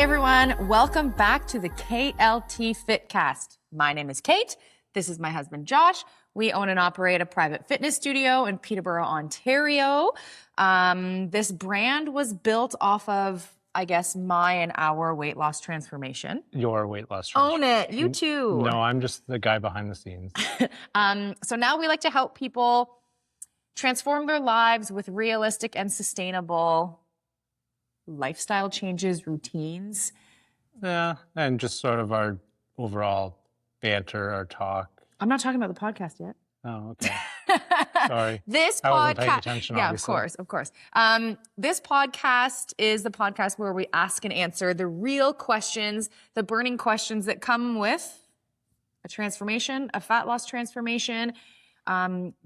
everyone. Welcome back to the KLT Fitcast. My name is Kate. This is my husband, Josh. We own and operate a private fitness studio in Peterborough, Ontario. This brand was built off of, I guess, my and our weight loss transformation. Your weight loss transformation. Own it. You too. No, I'm just the guy behind the scenes. So now we like to help people transform their lives with realistic and sustainable lifestyle changes, routines. Yeah, and just sort of our overall banter, our talk. I'm not talking about the podcast yet. Oh, okay. Sorry. This I wasn't paying podcast, attention, yeah, obviously. of course. This podcast is the podcast where we ask and answer the real questions, the burning questions that come with a transformation, a fat loss transformation,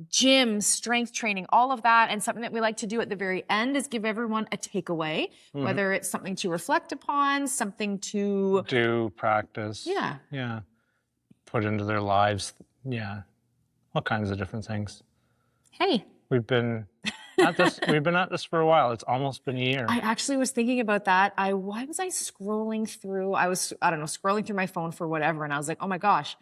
gym, strength training, all of that. And something that we like to do at the very end is give everyone a takeaway, whether it's something to reflect upon, something to do, practice. Yeah. Put into their lives. Yeah. All kinds of different things. Hey. We've been at this for a while. It's almost been a year. I actually was thinking about that. Why was I scrolling through? Scrolling through my phone for whatever. And I was like, oh my gosh,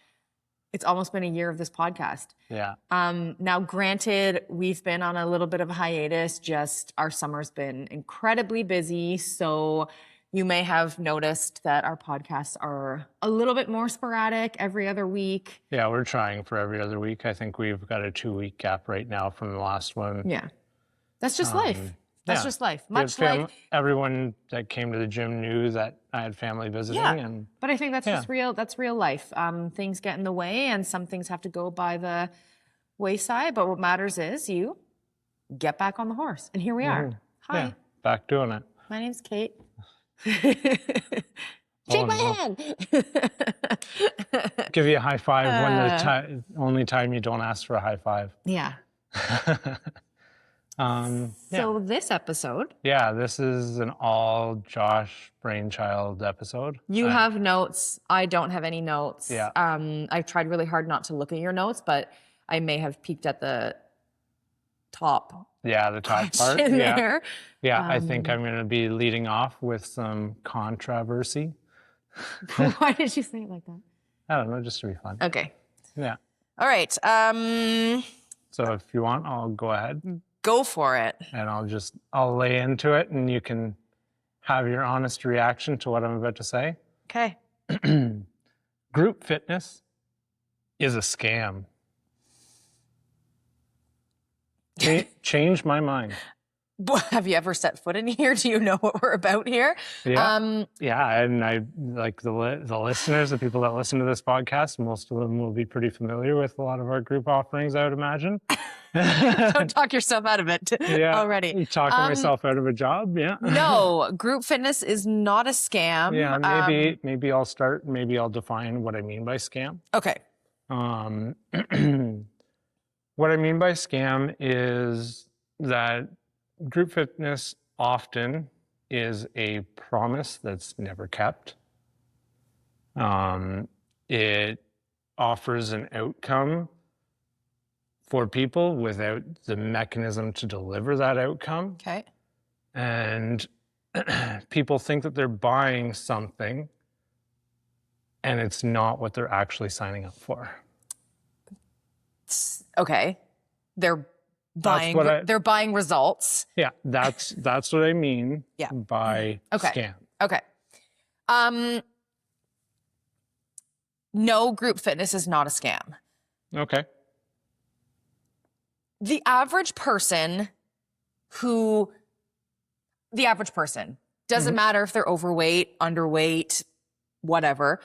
it's almost been a year of this podcast. Yeah. Now, granted, we've been on a little bit of a hiatus. Just our summer's been incredibly busy. So you may have noticed that our podcasts are a little bit more sporadic every other week. Yeah, we're trying for every other week. I think we've got a 2-week gap right now from the last one. Yeah. That's just life. That's just life. Much like everyone that came to the gym knew that I had family visiting. Yeah, but I think that's just real. That's real life. Things get in the way, and some things have to go by the wayside. But what matters is you get back on the horse, and here we are. Hi, yeah, back doing it. My name's Kate. Shake my hand. Give you a high five when the only time you don't ask for a high five. Yeah. So this episode. Yeah, this is an all Josh brainchild episode. You have notes. I don't have any notes. Yeah. I've tried really hard not to look at your notes, but I may have peeked at the top. Yeah, the top part. There. Yeah, I think I'm going to be leading off with some controversy. Why did you say it like that? I don't know, just to be fun. Okay. Yeah. All right. So if you want, I'll go ahead. Go for it. And I'll lay into it and you can have your honest reaction to what I'm about to say. Okay. Group fitness is a scam. Change my mind. Have you ever set foot in here? Do you know what we're about here? Yeah. Yeah, and I like the listeners, the people that listen to this podcast, most of them will be pretty familiar with a lot of our group offerings, I would imagine. Don't talk yourself out of it already. Talking myself out of a job, yeah. No, group fitness is not a scam. Yeah, maybe I'll start, maybe I'll define what I mean by scam. Okay. What I mean by scam is that group fitness often is a promise that's never kept. It offers an outcome for people without the mechanism to deliver that outcome. Okay. And people think that they're buying something and it's not what they're actually signing up for. Okay. They're buying results. Yeah, that's what I mean by scam. Okay. No, group fitness is not a scam. Okay. The average person doesn't matter if they're overweight, underweight, whatever.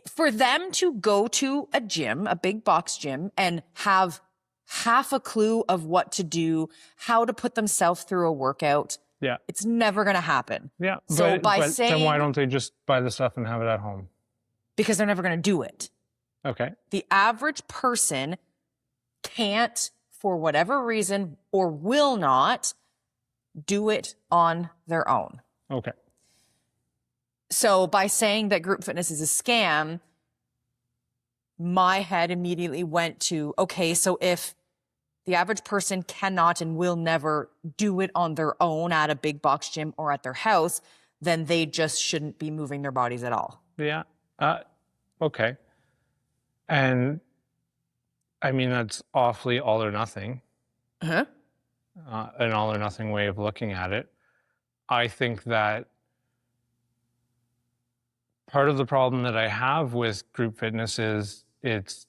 For them to go to a gym, a big box gym, and have half a clue of what to do, how to put themselves through a workout, it's never going to happen. Yeah. So then why don't they just buy the stuff and have it at home? Because they're never going to do it. Okay. The average person can't, for whatever reason, or will not do it on their own. Okay. So by saying that group fitness is a scam, my head immediately went to, okay, so if the average person cannot and will never do it on their own at a big box gym or at their house, then they just shouldn't be moving their bodies at all. Yeah. Okay. And I mean, that's awfully all or nothing, Uh-huh. an all or nothing way of looking at it. I think that part of the problem that I have with group fitness is it's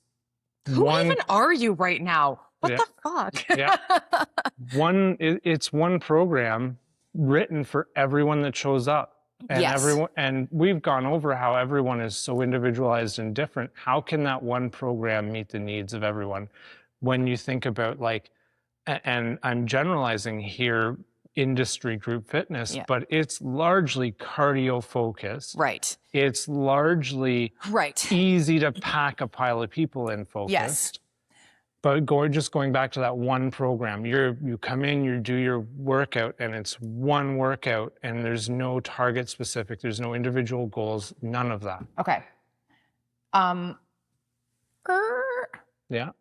Who even are you right now? What Yeah. the fuck? Yeah. It's one program written for everyone that shows up. And Yes. and we've gone over how everyone is so individualized and different. How can that one program meet the needs of everyone? When you think about like, and I'm generalizing here, industry group fitness, Yeah. but it's largely cardio focused. Right. It's largely Right. easy to pack a pile of people in focused. Yes. But just going back to that one program, you come in, you do your workout, and it's one workout, and there's no target specific, there's no individual goals, none of that. Okay. Yeah.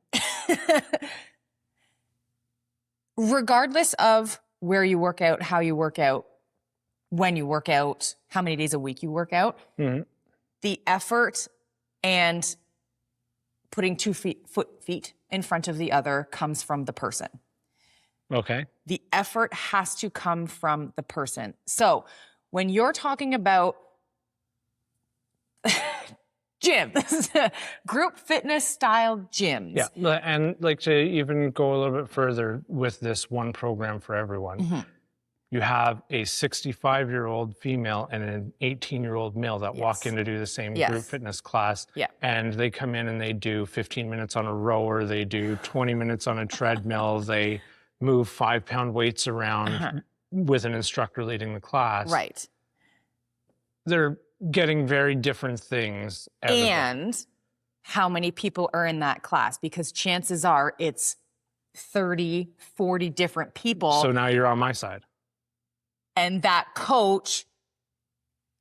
Regardless of where you work out, how you work out, when you work out, how many days a week you work out, the effort and putting 2 feet in front of the other comes from the person. Okay. The effort has to come from the person. So when you're talking about gyms, group fitness style gyms. Yeah. And like to even go a little bit further with this one program for everyone, you have a 65-year-old female and an 18-year-old male that walk in to do the same group fitness class. Yeah. And they come in and they do 15 minutes on a rower, they do 20 minutes on a treadmill, they move 5-pound weights around with an instructor leading the class. Right. They're getting very different things. And how many people are in that class? Because chances are it's 30, 40 different people. So now you're on my side. And that coach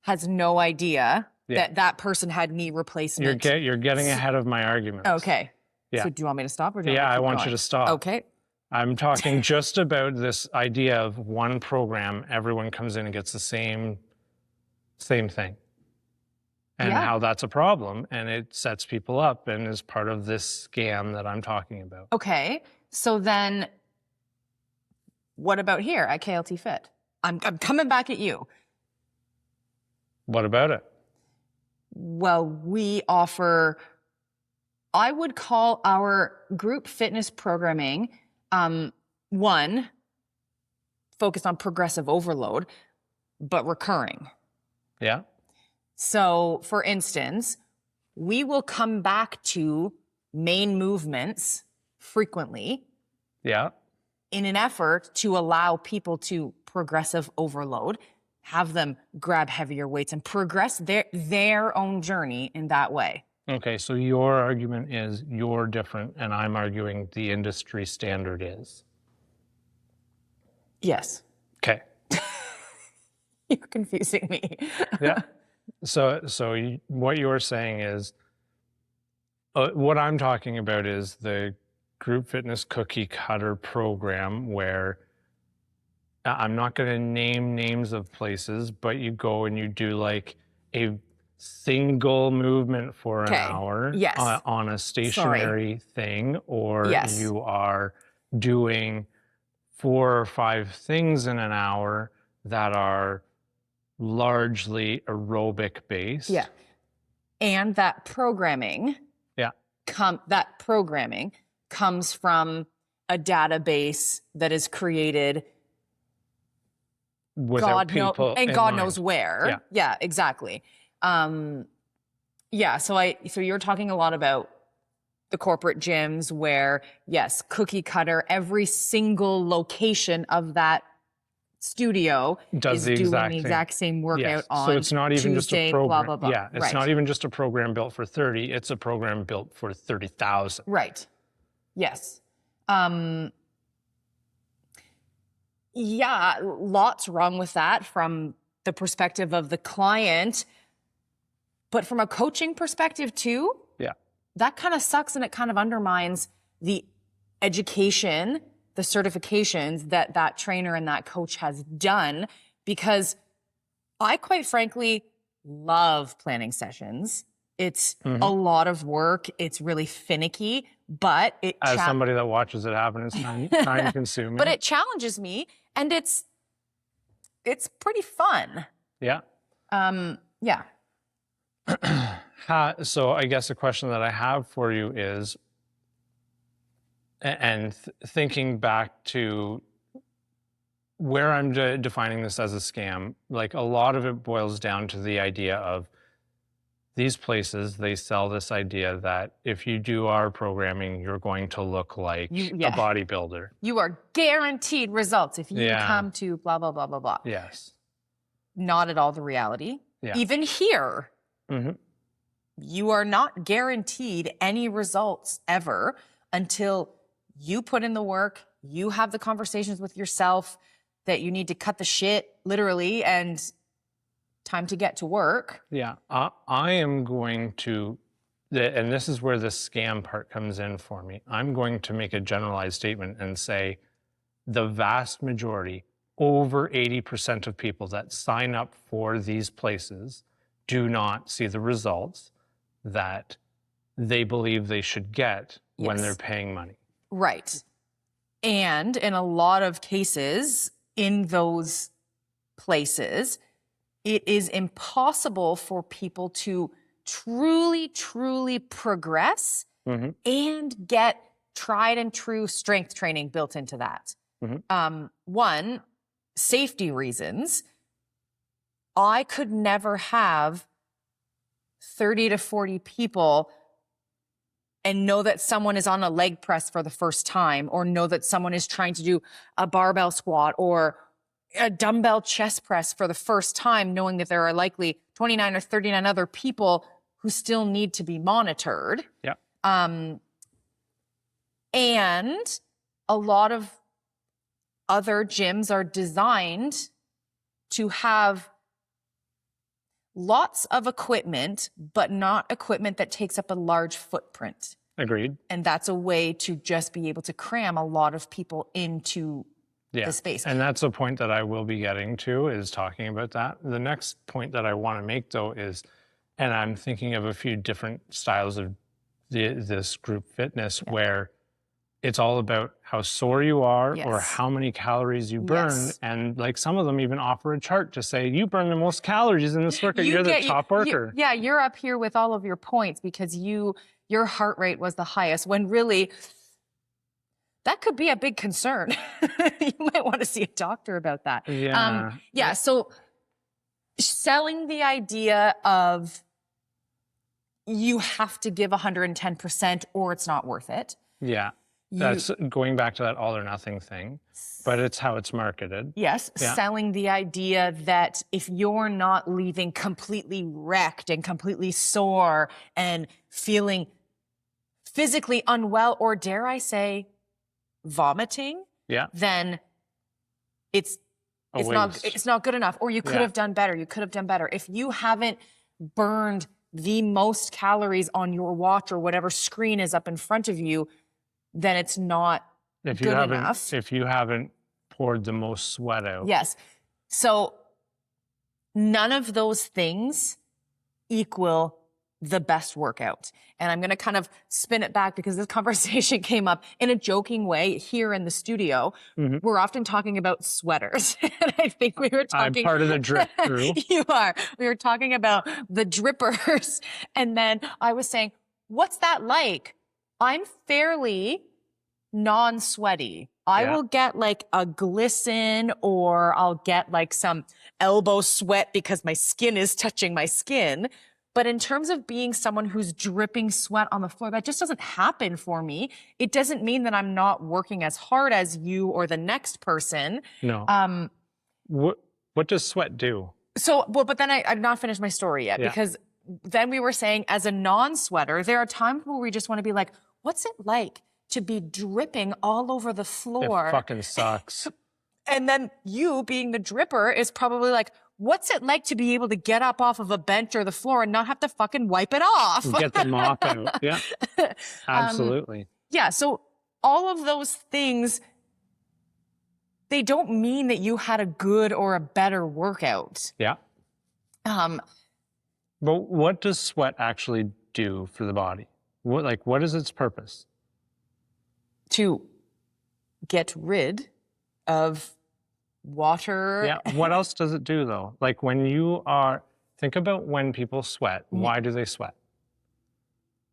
has no idea that that person had knee replacement. You're getting ahead of my argument. Okay. Yeah. So do you want me to stop or do you want me to I keep want going? you to stop. Okay. I'm talking just about this idea of one program, everyone comes in and gets the same thing. And how that's a problem, and it sets people up and is part of this scam that I'm talking about. Okay. So then what about here at KLT Fit? I'm coming back at you. What about it? Well, we offer, I would call our group fitness programming, one, focused on progressive overload, but recurring. Yeah. So, for instance, we will come back to main movements frequently. Yeah. In an effort to allow people to progressive overload, have them grab heavier weights and progress their own journey in that way. Okay, so your argument is you're different, and I'm arguing the industry standard is. Yes. Okay. You're confusing me. Yeah. So what you're saying is, what I'm talking about is the group fitness cookie cutter program where I'm not going to name names of places, but you go and you do like a single movement for an hour on a stationary thing, or you are doing 4 or 5 things in an hour that are largely aerobic based. Yeah. And that programming, that programming comes from a database that is created without people and God knows where. Yeah, exactly. So you're talking a lot about the corporate gyms where, yes, cookie cutter, every single location of that studio is doing the exact same workout on so it's not even Tuesday, just a program. blah, blah, blah. Yeah, it's not even just a program built for 30. It's a program built for 30,000. Right. Yes. Yeah, lots wrong with that from the perspective of the client. But from a coaching perspective too, that kind of sucks and it kind of undermines the education, the certifications that that trainer and that coach has done, because I quite frankly love planning sessions. It's a lot of work. It's really finicky, but it As somebody that watches it happen, it's time consuming. But it challenges me, and it's pretty fun. Yeah. Yeah. So I guess the question that I have for you is, and thinking back to where I'm defining this as a scam, like a lot of it boils down to the idea of these places, they sell this idea that if you do our programming, you're going to look like a bodybuilder. You are guaranteed results if you come to blah, blah, blah, blah, blah. Yes. Not at all the reality. Yeah. Even here, you are not guaranteed any results ever until you put in the work, you have the conversations with yourself that you need to cut the shit, literally, and time to get to work. Yeah, I am going to, and this is where the scam part comes in for me. I'm going to make a generalized statement and say the vast majority, over 80% of people that sign up for these places do not see the results that they believe they should get when they're paying money. Right. And in a lot of cases in those places, it is impossible for people to truly, truly progress and get tried and true strength training built into that. One, safety reasons. I could never have 30 to 40 people and know that someone is on a leg press for the first time, or know that someone is trying to do a barbell squat or a dumbbell chest press for the first time, knowing that there are likely 29 or 39 other people who still need to be monitored. Yeah. And a lot of other gyms are designed to have lots of equipment, but not equipment that takes up a large footprint. Agreed. And that's a way to just be able to cram a lot of people into the space. And that's a point that I will be getting to, is talking about that. The next point that I want to make, though, is, and I'm thinking of a few different styles of this group fitness where it's all about how sore you are or how many calories you burn. And like some of them even offer a chart to say, you burn the most calories in this workout. You're the top worker. You're up here with all of your points because your heart rate was the highest, when really that could be a big concern. You might want to see a doctor about that. So selling the idea of you have to give 110% or it's not worth it. Yeah. That's going back to that all or nothing thing, but it's how it's marketed. Yes. Selling the idea that if you're not leaving completely wrecked and completely sore and feeling physically unwell, or dare I say, vomiting, then it's not good enough, or you could have done better. You could have done better. If you haven't burned the most calories on your watch or whatever screen is up in front of you, then it's not good enough. If you haven't poured the most sweat out. Yes. So none of those things equal the best workout. And I'm going to kind of spin it back because this conversation came up in a joking way here in the studio. We're often talking about sweaters. And I think we were talking. I'm part of the drip crew. You are. We were talking about the drippers. And then I was saying, what's that like? I'm fairly non-sweaty. I will get like a glisten, or I'll get like some elbow sweat because my skin is touching my skin. But in terms of being someone who's dripping sweat on the floor, that just doesn't happen for me. It doesn't mean that I'm not working as hard as you or the next person. No. What does sweat do? So, but then I've not finished my story yet, because then we were saying, as a non-sweater, there are times where we just want to be like, what's it like to be dripping all over the floor? It fucking sucks. And then you, being the dripper, is probably like, what's it like to be able to get up off of a bench or the floor and not have to fucking wipe it off? Get the mop out. Yeah, absolutely. So all of those things, they don't mean that you had a good or a better workout. Yeah. Um, But what does sweat actually do for the body? What is its purpose? to get rid of water. Yeah. What else does it do though? Like think about when people sweat. Why do they sweat?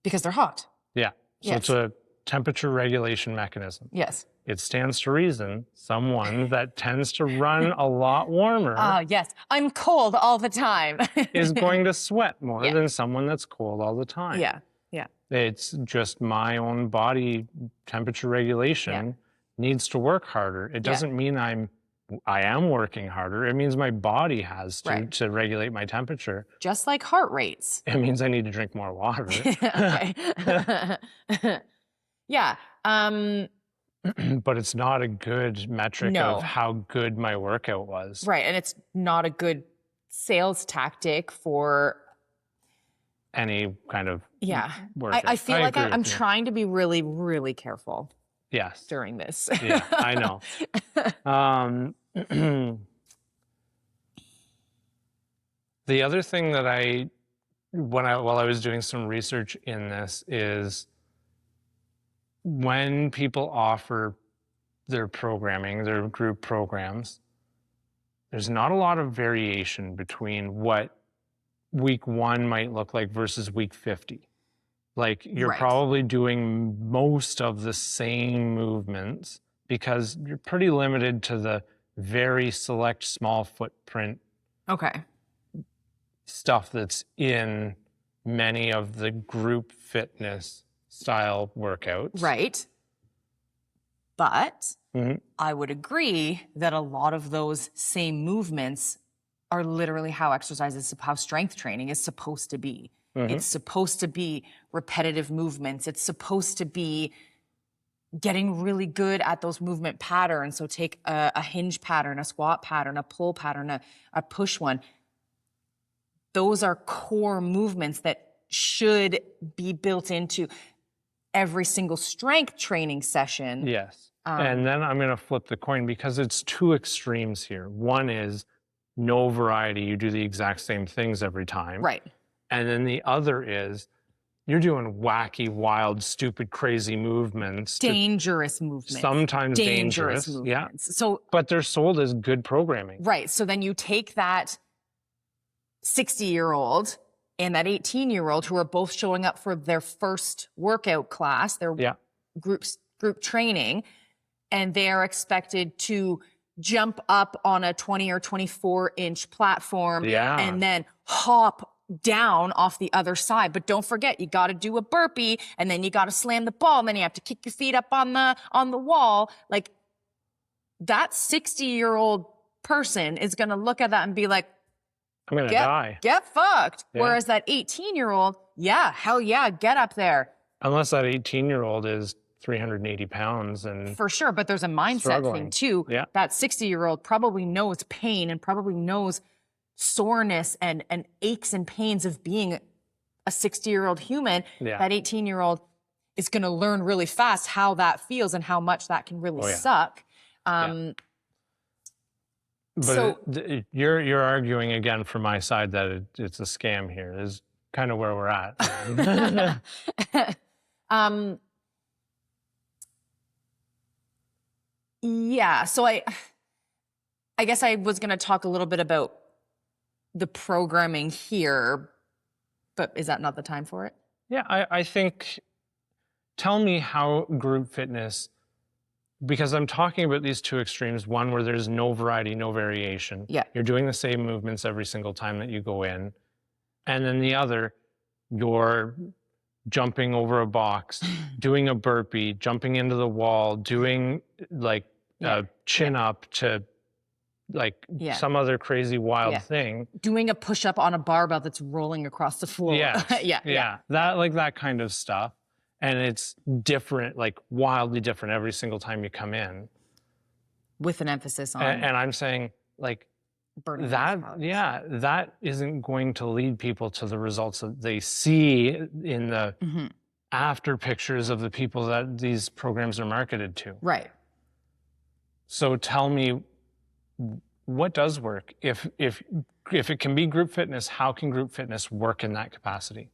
Because they're hot. Yeah. So it's a temperature regulation mechanism. Yes. It stands to reason someone that tends to run a lot warmer Yes. I'm cold all the time. is going to sweat more than someone that's cold all the time. Yeah. Yeah. It's just my own body temperature regulation needs to work harder. It doesn't mean I am working harder. It means my body has to regulate my temperature. Just like heart rates. It means I need to drink more water. Yeah. But it's not a good metric of how good my workout was. Right. And it's not a good sales tactic for any kind of workout. I feel like I'm trying to be really, really careful. Yes. During this. Yeah, I know. The other thing that while I was doing some research in this is when people offer their programming, their group programs, there's not a lot of variation between what week 1 might look like versus week 50. Like you're probably doing most of the same movements because you're pretty limited to the very select small footprint stuff that's in many of the group fitness style workouts. Right. But I would agree that a lot of those same movements are literally how how strength training is supposed to be. It's supposed to be repetitive movements. It's supposed to be getting really good at those movement patterns. So take a hinge pattern, a squat pattern, a pull pattern, a push one. Those are core movements that should be built into every single strength training session. Yes. And then I'm going to flip the coin because it's two extremes here. One is no variety. You do the exact same things every time. Right. And then the other is you're doing wacky, wild, stupid, crazy movements. Dangerous movements. Sometimes dangerous movements. Yeah. So, but they're sold as good programming. Right. So then you take that 60-year-old and that 18-year-old who are both showing up for their first workout class, their group training, and they are expected to jump up on a 20 or 24-inch platform and then hop down off the other side. But don't forget, you got to do a burpee and then you got to slam the ball and then you have to kick your feet up on the wall. Like that 60-year-old person is going to look at that and be like, I'm going to die. Get fucked. Yeah. Whereas that 18-year-old, hell yeah, get up there. Unless that 18-year-old is 380 pounds and for sure, but there's a mindset thing too. Yeah. That 60-year-old probably knows pain and probably knows soreness and aches and pains of being a 60-year-old human. Yeah. That 18-year-old is going to learn really fast how that feels and how much that can really suck. But so you're arguing again for my side that it's a scam here is kind of where we're at. Yeah. So I guess I was going to talk a little bit about the programming here, but is that not the time for it? Yeah, I think, tell me how group fitness, because I'm talking about these two extremes, one where there's no variety, no variation. Yeah. You're doing the same movements every single time that you go in. And then the other, you're jumping over a box, doing a burpee, jumping into the wall, doing like a chin up to like some other crazy wild thing. Doing a push-up on a barbell that's rolling across the floor. Yeah. That kind of stuff. And it's different, like wildly different every single time you come in. With an emphasis on. And I'm saying like burning that isn't going to lead people to the results that they see in the after pictures of the people that these programs are marketed to. Right. So tell me, what does work? If it can be group fitness, how can group fitness work in that capacity?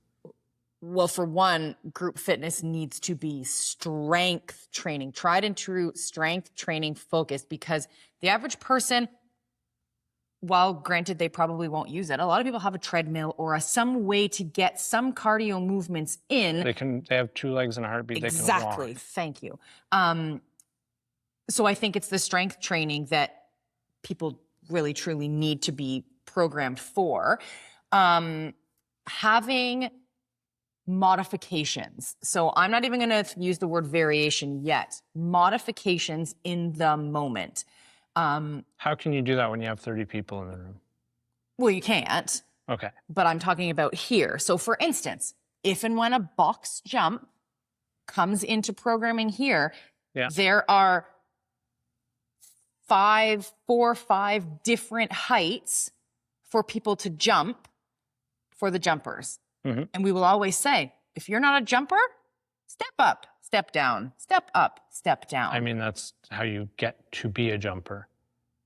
Well, for one, group fitness needs to be strength training, tried and true strength training focused, because the average person, while granted they probably won't use it, a lot of people have a treadmill or some way to get some cardio movements in. They have 2 legs and a heartbeat. Exactly. They can walk. Thank you. So I think it's the strength training that people really truly need to be programmed for. Having modifications. So I'm not even going to use the word variation yet. Modifications in the moment. How can you do that when you have 30 people in the room? Well, you can't. Okay. But I'm talking about here. So for instance, if and when a box jump comes into programming here, there are 4 or 5 different heights for people to jump for the jumpers. Mm-hmm. And we will always say, if you're not a jumper, step up, step down, step up, step down. I mean, that's how you get to be a jumper.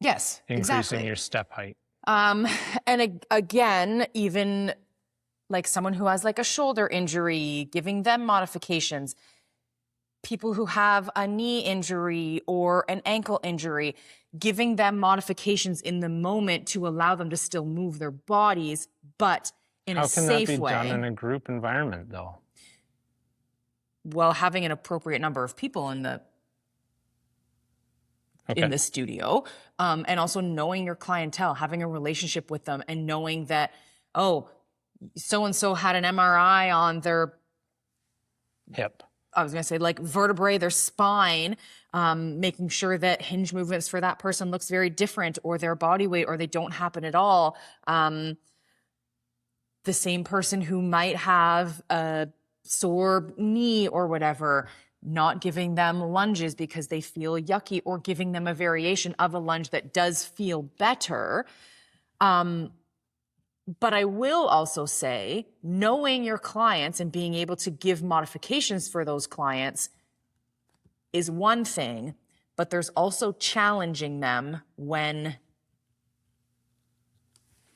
Yes, increasing your step height. And again, even like someone who has like a shoulder injury, giving them modifications. People who have a knee injury or an ankle injury, giving them modifications in the moment to allow them to still move their bodies, but in a safe way. How can that be done in a group environment, though? Well, having an appropriate number of people in the studio, and also knowing your clientele, having a relationship with them, and knowing that, oh, so-and-so had an MRI on their hip. I was going to say like vertebrae, their spine, making sure that hinge movements for that person looks very different, or their body weight, or they don't happen at all. The same person who might have a sore knee or whatever, not giving them lunges because they feel yucky, or giving them a variation of a lunge that does feel better. But I will also say, knowing your clients and being able to give modifications for those clients is one thing, but there's also challenging them when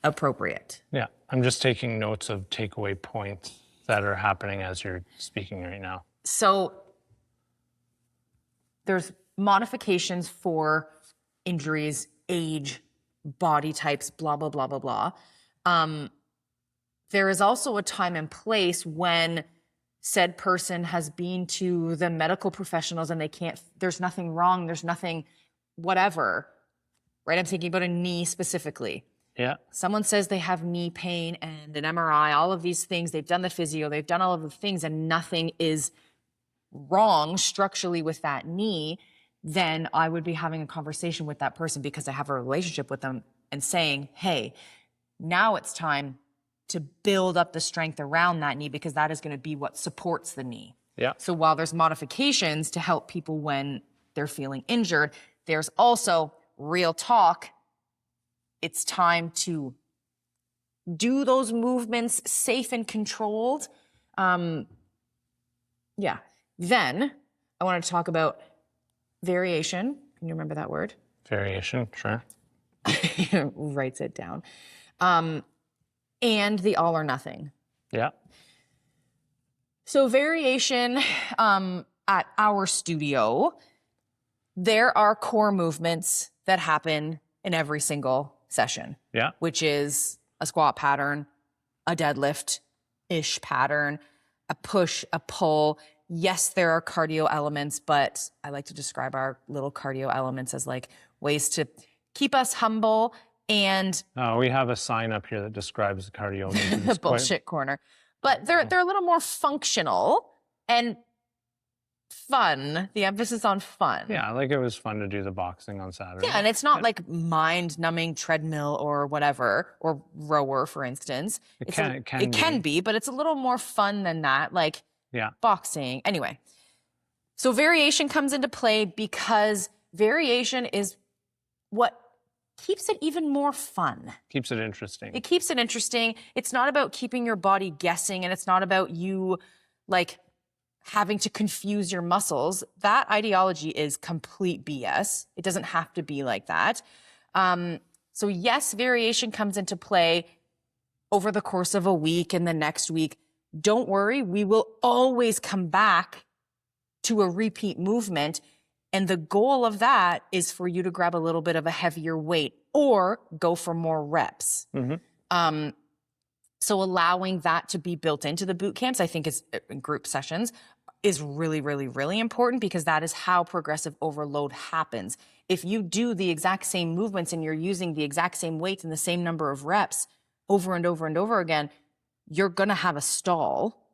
appropriate. Yeah, I'm just taking notes of takeaway points that are happening as you're speaking right now. So there's modifications for injuries, age, body types, blah, blah, blah, blah, blah. There is also a time and place when said person has been to the medical professionals and there's nothing wrong, there's nothing, whatever, right? I'm thinking about a knee specifically. Yeah. Someone says they have knee pain and an MRI, all of these things, they've done the physio, they've done all of the things, and nothing is wrong structurally with that knee, then I would be having a conversation with that person because I have a relationship with them and saying, hey, now it's time to build up the strength around that knee, because that is going to be what supports the knee. Yeah. So while there's modifications to help people when they're feeling injured, there's also real talk. It's time to do those movements safe and controlled. Then I want to talk about variation. Can you remember that word? Variation, sure. Writes it down. And the all or nothing. Yeah. So variation, at our studio, there are core movements that happen in every single session. Yeah. Which is a squat pattern, a deadlift-ish pattern, a push, a pull. Yes, there are cardio elements, but I like to describe our little cardio elements as like ways to keep us humble. And we have a sign up here that describes the cardio. the bullshit corner. But they're a little more functional and fun. The emphasis on fun. Yeah, like it was fun to do the boxing on Saturday. Yeah, and it's not like mind-numbing treadmill or whatever, or rower, for instance. It can be, but it's a little more fun than that, like boxing. Anyway, so variation comes into play because variation is what keeps it even more fun. Keeps it interesting. It keeps it interesting. It's not about keeping your body guessing, and it's not about you like having to confuse your muscles, that ideology is complete BS. It doesn't have to be like that. So yes, variation comes into play over the course of a week and the next week. Don't worry, we will always come back to a repeat movement. And the goal of that is for you to grab a little bit of a heavier weight or go for more reps. So allowing that to be built into the boot camps, I think is in group sessions, is really, really, really important, because that is how progressive overload happens. If you do the exact same movements and you're using the exact same weights and the same number of reps over and over and over again, you're going to have a stall,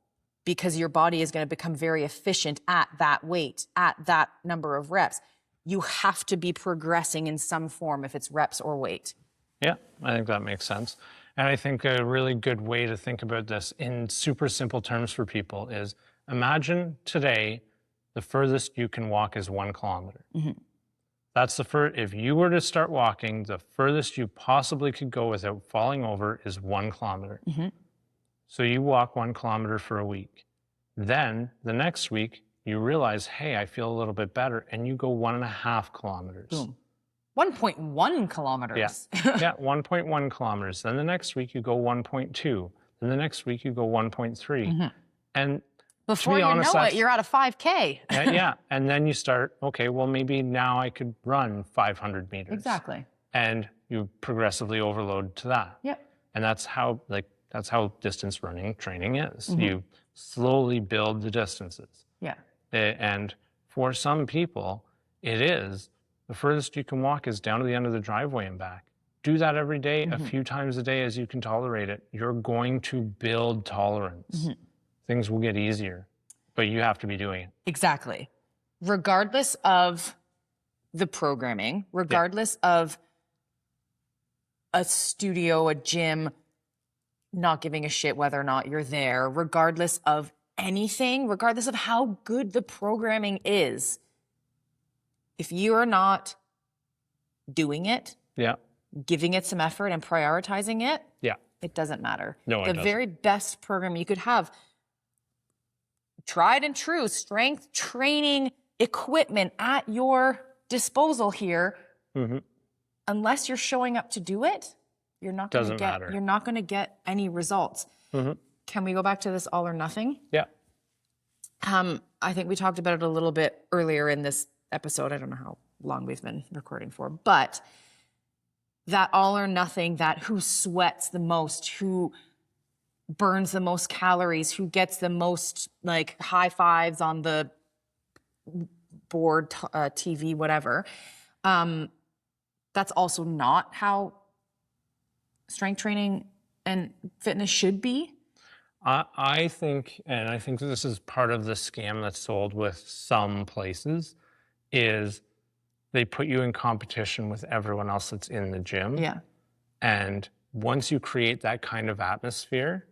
because your body is going to become very efficient at that weight, at that number of reps. You have to be progressing in some form, if it's reps or weight. Yeah, I think that makes sense. And I think a really good way to think about this in super simple terms for people is, imagine today the furthest you can walk is 1 kilometer. That's the if you were to start walking, the furthest you possibly could go without falling over is 1 kilometer. So you walk 1 kilometer for a week. Then the next week you realize, hey, I feel a little bit better, and you go 1.5 kilometers. Boom. 1.1 kilometers. Yeah, 1.1 kilometers. Then the next week you go 1.2. Then the next week you go 1.3. And before you know it, you're at a 5K. Yeah, and then you start, okay, well, maybe now I could run 500 meters. Exactly. And you progressively overload to that. Yep. And that's how distance running training is. You slowly build the distances. Yeah. And for some people, it is the furthest you can walk is down to the end of the driveway and back. Do that every day, a few times a day as you can tolerate it. You're going to build tolerance. Things will get easier, but you have to be doing it. Exactly. Regardless of the programming, regardless of a studio, a gym, not giving a shit whether or not you're there, regardless of anything, regardless of how good the programming is, if you are not doing it, giving it some effort and prioritizing it, it doesn't matter. No, the very best program you could have, tried and true strength training equipment at your disposal here, unless you're showing up to do it, you're not going to get any results. Can we go back to this all or nothing? Yeah. I think we talked about it a little bit earlier in this episode. I don't know how long we've been recording for, but that all or nothing, that who sweats the most, who burns the most calories, who gets the most like high fives on the board, TV, whatever. That's also not how strength training and fitness should be. I think this is part of the scam that's sold with some places, is they put you in competition with everyone else that's in the gym. Yeah. And once you create that kind of atmosphere,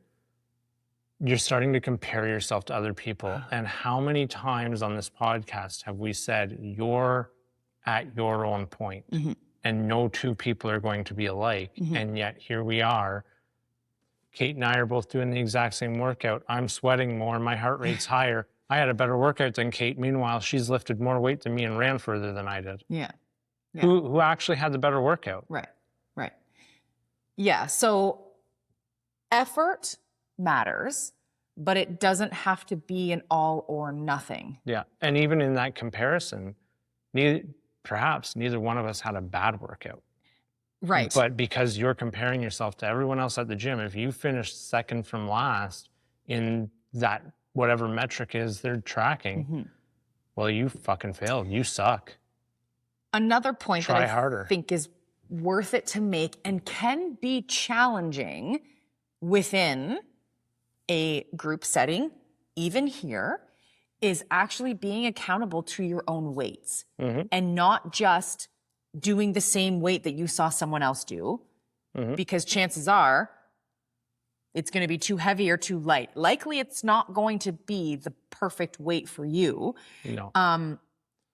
you're starting to compare yourself to other people. And how many times on this podcast have we said, you're at your own point and no two people are going to be alike. And yet here we are. Kate and I are both doing the exact same workout. I'm sweating more, my heart rate's higher. I had a better workout than Kate. Meanwhile, she's lifted more weight than me and ran further than I did. Yeah. Who actually had the better workout? Right. Yeah. So effort matters, but it doesn't have to be an all or nothing. Yeah. And even in that comparison, perhaps neither one of us had a bad workout. Right. But because you're comparing yourself to everyone else at the gym, if you finished second from last in that whatever metric is they're tracking, well, you fucking failed. You suck. Another point Try that I harder. think is worth it to make and can be challenging within a group setting, even here, is actually being accountable to your own weights and not just doing the same weight that you saw someone else do, because chances are it's going to be too heavy or too light. Likely it's not going to be the perfect weight for you. No.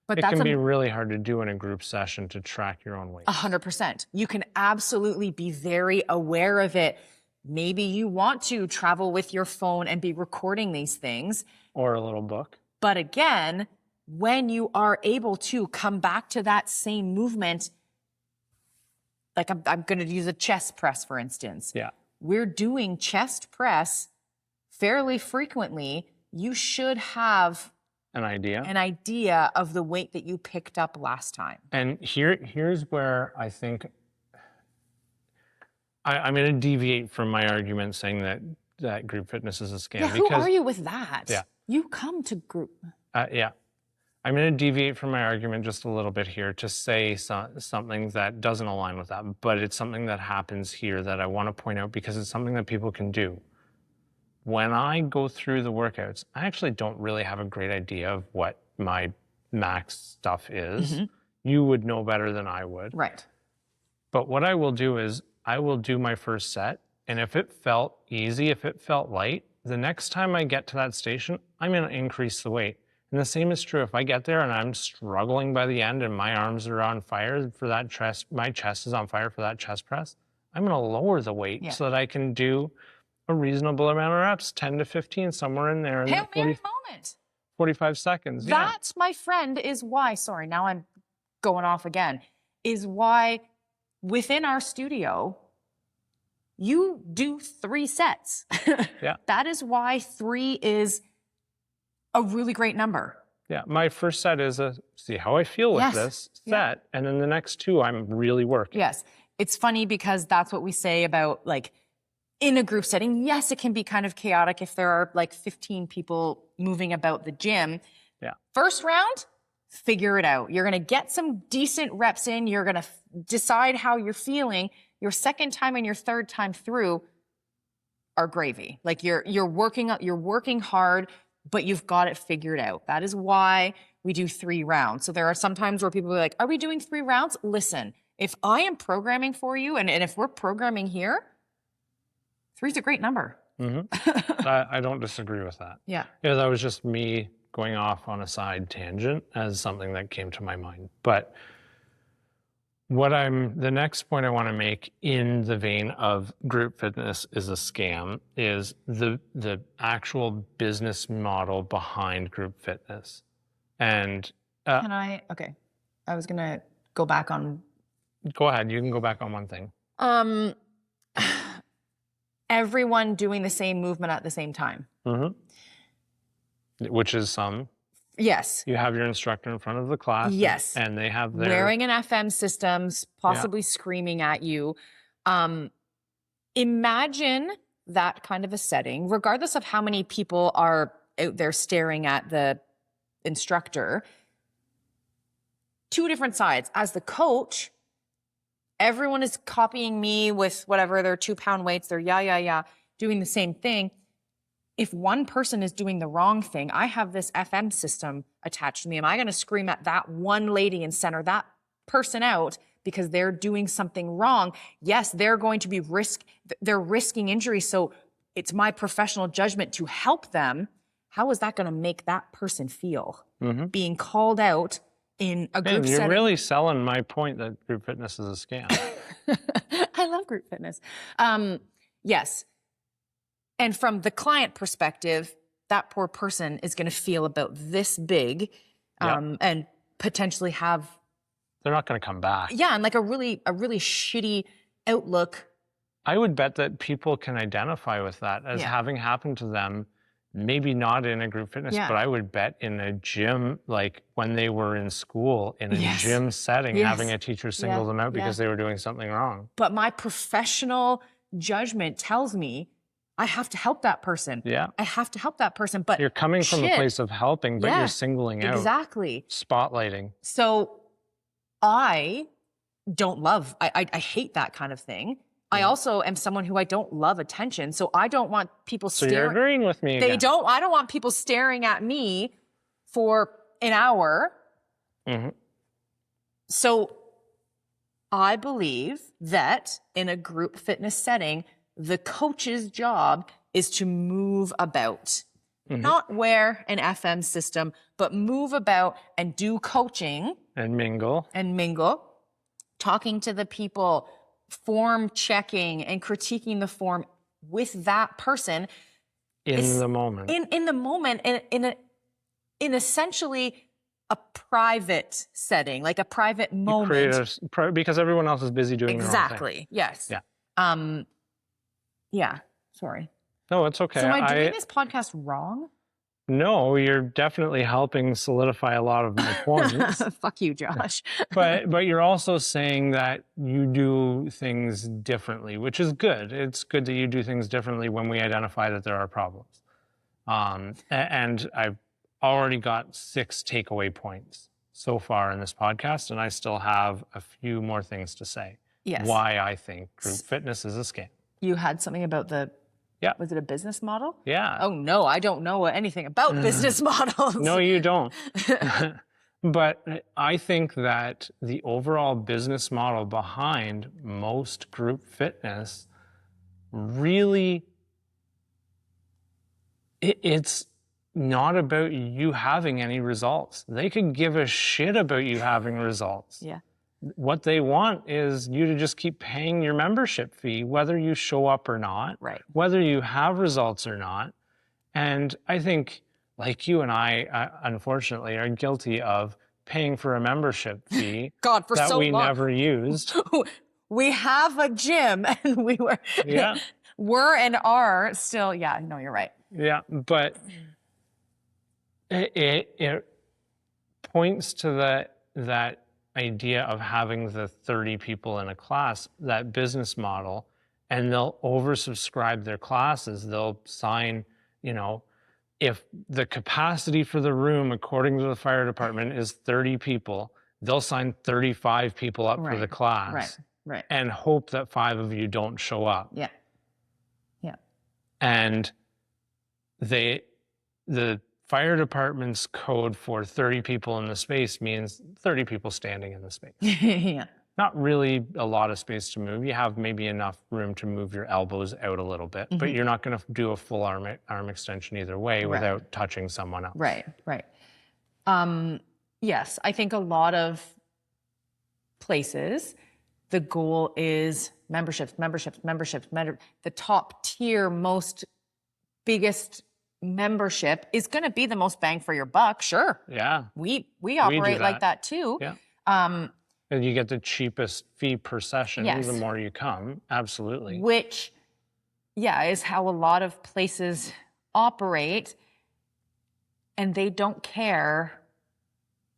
But it that's can be really hard to do in a group session to track your own weight. 100%. You can absolutely be very aware of it, Maybe you want to travel with your phone and be recording these things. Or a little book. But again, when you are able to come back to that same movement, like I'm going to use a chest press, for instance. Yeah. We're doing chest press fairly frequently. You should have an idea of the weight that you picked up last time. And here's where I think I'm going to deviate from my argument saying that group fitness is a scam. Yeah, who are you with that? Yeah. You come to group. Yeah. I'm going to deviate from my argument just a little bit here to say something that doesn't align with that, but it's something that happens here that I want to point out because it's something that people can do. When I go through the workouts, I actually don't really have a great idea of what my max stuff is. Mm-hmm. You would know better than I would. Right. But what I will do is I will do my first set, and if it felt easy, if it felt light, the next time I get to that station, I'm going to increase the weight. And the same is true if I get there and I'm struggling by the end and my arms are on fire for that chest, my chest is on fire for that chest press, I'm going to lower the weight so that I can do a reasonable amount of reps, 10 to 15, somewhere in there. Hail Mary moment. 45 seconds. That, my friend, is why, sorry, now I'm going off again, is why within our studio, you do 3 sets. Yeah. That is why 3 is a really great number. Yeah. My first set is see how I feel with this set. And then the next 2, I'm really working. Yes. It's funny because that's what we say about like in a group setting. Yes, it can be kind of chaotic if there are like 15 people moving about the gym. Yeah. First round, figure it out. You're going to get some decent reps in. You're going to decide how you're feeling. Your second time and your third time through are gravy. Like you're working hard, but you've got it figured out. That is why we do 3 rounds. So there are some times where people are like, are we doing 3 rounds? Listen, if I am programming for you and if we're programming here, 3 is a great number. Mm-hmm. I don't disagree with that. Yeah. Yeah, that was just me going off on a side tangent as something that came to my mind. But the next point I want to make in the vein of group fitness is a scam is the actual business model behind group fitness. And okay. I was going to go back on. Go ahead. You can go back on one thing. Everyone doing the same movement at the same time. Mm-hmm. Which is some. Yes. You have your instructor in front of the class. Yes. And they have their... Wearing an FM system, possibly screaming at you. Imagine that kind of a setting, regardless of how many people are out there staring at the instructor. 2 different sides. As the coach, everyone is copying me with whatever their 2-pound weights, they're doing the same thing. If one person is doing the wrong thing, I have this FM system attached to me. Am I going to scream at that one lady and center that person out because they're doing something wrong? Yes, they're going to be risking injury. So it's my professional judgment to help them. How is that going to make that person feel? Mm-hmm. Being called out in a group setting. You're really selling my point that group fitness is a scam. I love group fitness. Yes. And from the client perspective, that poor person is going to feel about this big and potentially have... They're not going to come back. Yeah, and like a really shitty outlook. I would bet that people can identify with that as having happened to them, maybe not in a group fitness, but I would bet in a gym, like when they were in school, in a gym setting, having a teacher single them out because they were doing something wrong. But my professional judgment tells me I have to help that person. Yeah. I have to help that person. But you're coming from a place of helping, but you're singling out. Exactly. Spotlighting. So I don't love, I hate that kind of thing. I also am someone who I don't love attention. So I don't want people staring. So you're agreeing with me again. I don't want people staring at me for an hour. Mm-hmm. So I believe that in a group fitness setting, the coach's job is to move about, not wear an FM system, but move about and do coaching. And mingle. Talking to the people, form checking and critiquing the form with that person In the moment. in the moment, in essentially a private setting, like a private moment. Because everyone else is busy doing their own thing. Exactly. Yes. Yeah. Yeah. Sorry. No, it's okay. So am I doing this podcast wrong? No, you're definitely helping solidify a lot of my points. Fuck you, Josh. but you're also saying that you do things differently, which is good. It's good that you do things differently when we identify that there are problems. And I've already got 6 takeaway points so far in this podcast, and I still have a few more things to say. Yes. Why I think group fitness is a scam. You had something about was it a business model? Yeah. Oh no, I don't know anything about business models. No, you don't. But I think that the overall business model behind most group fitness really, it's not about you having any results. They could give a shit about you having results. Yeah. What they want is you to just keep paying your membership fee, whether you show up or not, right, whether you have results or not. And I think, like you and I, unfortunately, are guilty of paying for a membership fee God, for that so we long. never used. We have a gym, and we were and are still. Yeah, no, you're right. Yeah, but it points to that idea of having the 30 people in a class, that business model, and they'll oversubscribe their classes. They'll sign, if the capacity for the room, according to the fire department, is 30 people, they'll sign 35 people up for the class. Right. And hope that 5 of you don't show up. Yeah. And the fire department's code for 30 people in the space means 30 people standing in the space. Yeah. Not really a lot of space to move. You have maybe enough room to move your elbows out a little bit, but you're not going to do a full arm extension either way without touching someone else. Right. Yes, I think a lot of places, the goal is memberships. The top tier, biggest membership is going to be the most bang for your buck. Sure. Yeah. We operate like that too. Yeah. And you get the cheapest fee per session the more you come. Absolutely. Which, is how a lot of places operate. And they don't care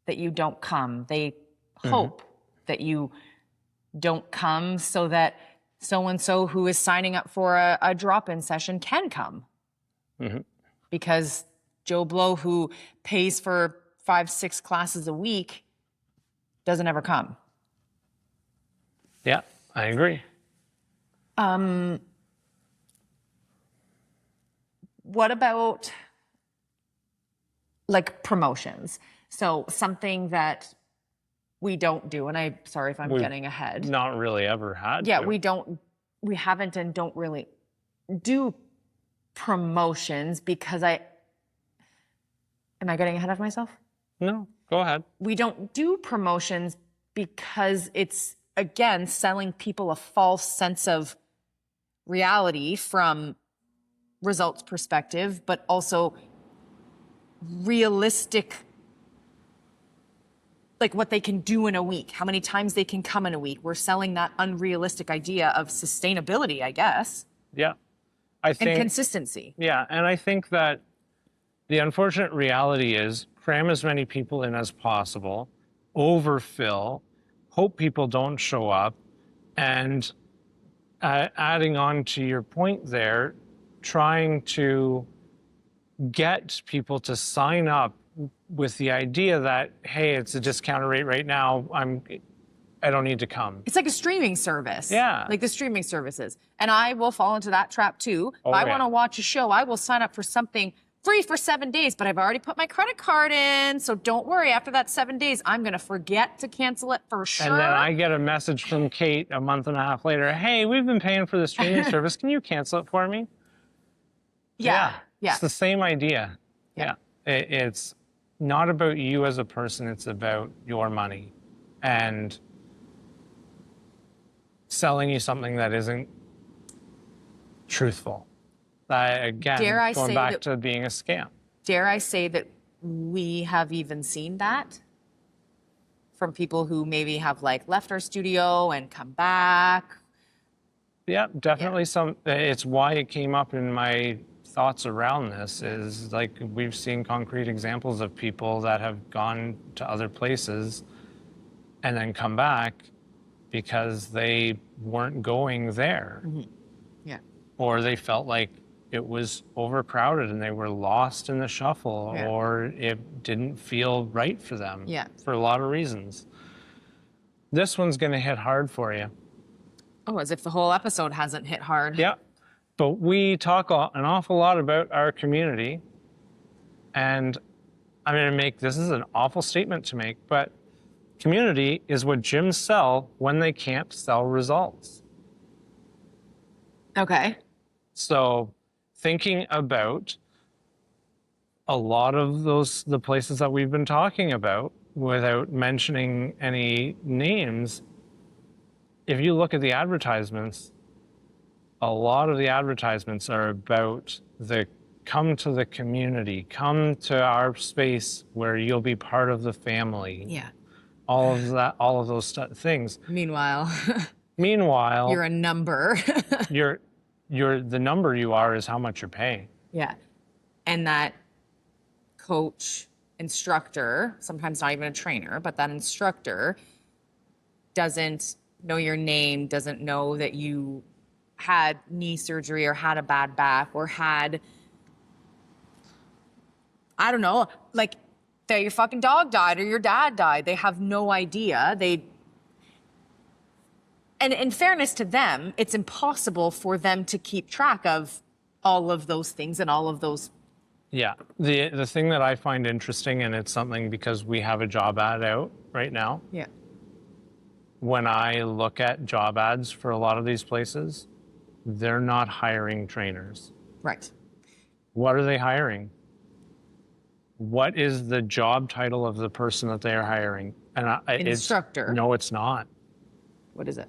that you don't come. They hope that you don't come so that so-and-so who is signing up for a drop-in session can come. Because Joe Blow, who pays for 5-6 classes a week, doesn't ever come. Yeah, I agree. What about like promotions? So something that we don't do, and I'm sorry if I'm getting ahead. Not really ever had. Yeah, we haven't and don't really do promotions because am I getting ahead of myself? No, go ahead. We don't do promotions because it's, again, selling people a false sense of reality from results perspective, but also realistic, like what they can do in a week, how many times they can come in a week. We're selling that unrealistic idea of sustainability, I guess. Yeah. And consistency. Yeah, and I think that the unfortunate reality is cram as many people in as possible, overfill, hope people don't show up, and adding on to your point there, trying to get people to sign up with the idea that, hey, it's a discounted rate right now, I don't need to come. It's like a streaming service. Yeah. Like the streaming services. And I will fall into that trap too. If I want to watch a show, I will sign up for something free for 7 days, but I've already put my credit card in. So don't worry, after that 7 days, I'm going to forget to cancel it for sure. And then I get a message from Kate a month and a half later, hey, we've been paying for the streaming service. Can you cancel it for me? Yeah. It's the same idea. Yeah. It's not about you as a person. It's about your money and selling you something that isn't truthful. Dare Again, I going say back that- to being a scam. Dare I say that we have even seen that from people who maybe have like left our studio and come back? Yeah, definitely it's why it came up in my thoughts around this is like we've seen concrete examples of people that have gone to other places and then come back because they weren't going there. Yeah. Or they felt like it was overcrowded and they were lost in the shuffle, Yeah. or it didn't feel right for them. Yeah. For a lot of reasons. This one's going to hit hard for you. Oh, as if the whole episode hasn't hit hard. Yeah. But we talk an awful lot about our community. And I'm going to make this is an awful statement to make, but community is what gyms sell when they can't sell results. Okay. So thinking about a lot of the places that we've been talking about without mentioning any names, if you look at the advertisements, a lot of the advertisements are about come to the community, come to our space where you'll be part of the family. Yeah. All of those things. Meanwhile, Meanwhile, you're a number. you're the number you are is how much you're paying. Yeah. And that coach, instructor, sometimes not even a trainer, but that instructor doesn't know your name, doesn't know that you had knee surgery or had a bad back or had, I don't know, like that your fucking dog died or your dad died. They have no idea. And in fairness to them, it's impossible for them to keep track of all of those things and all of those. Yeah. The thing that I find interesting, and it's something because we have a job ad out right now. Yeah. When I look at job ads for a lot of these places, they're not hiring trainers. Right. What are they hiring? What is the job title of the person that they are hiring? And Instructor. No, it's not. What is it?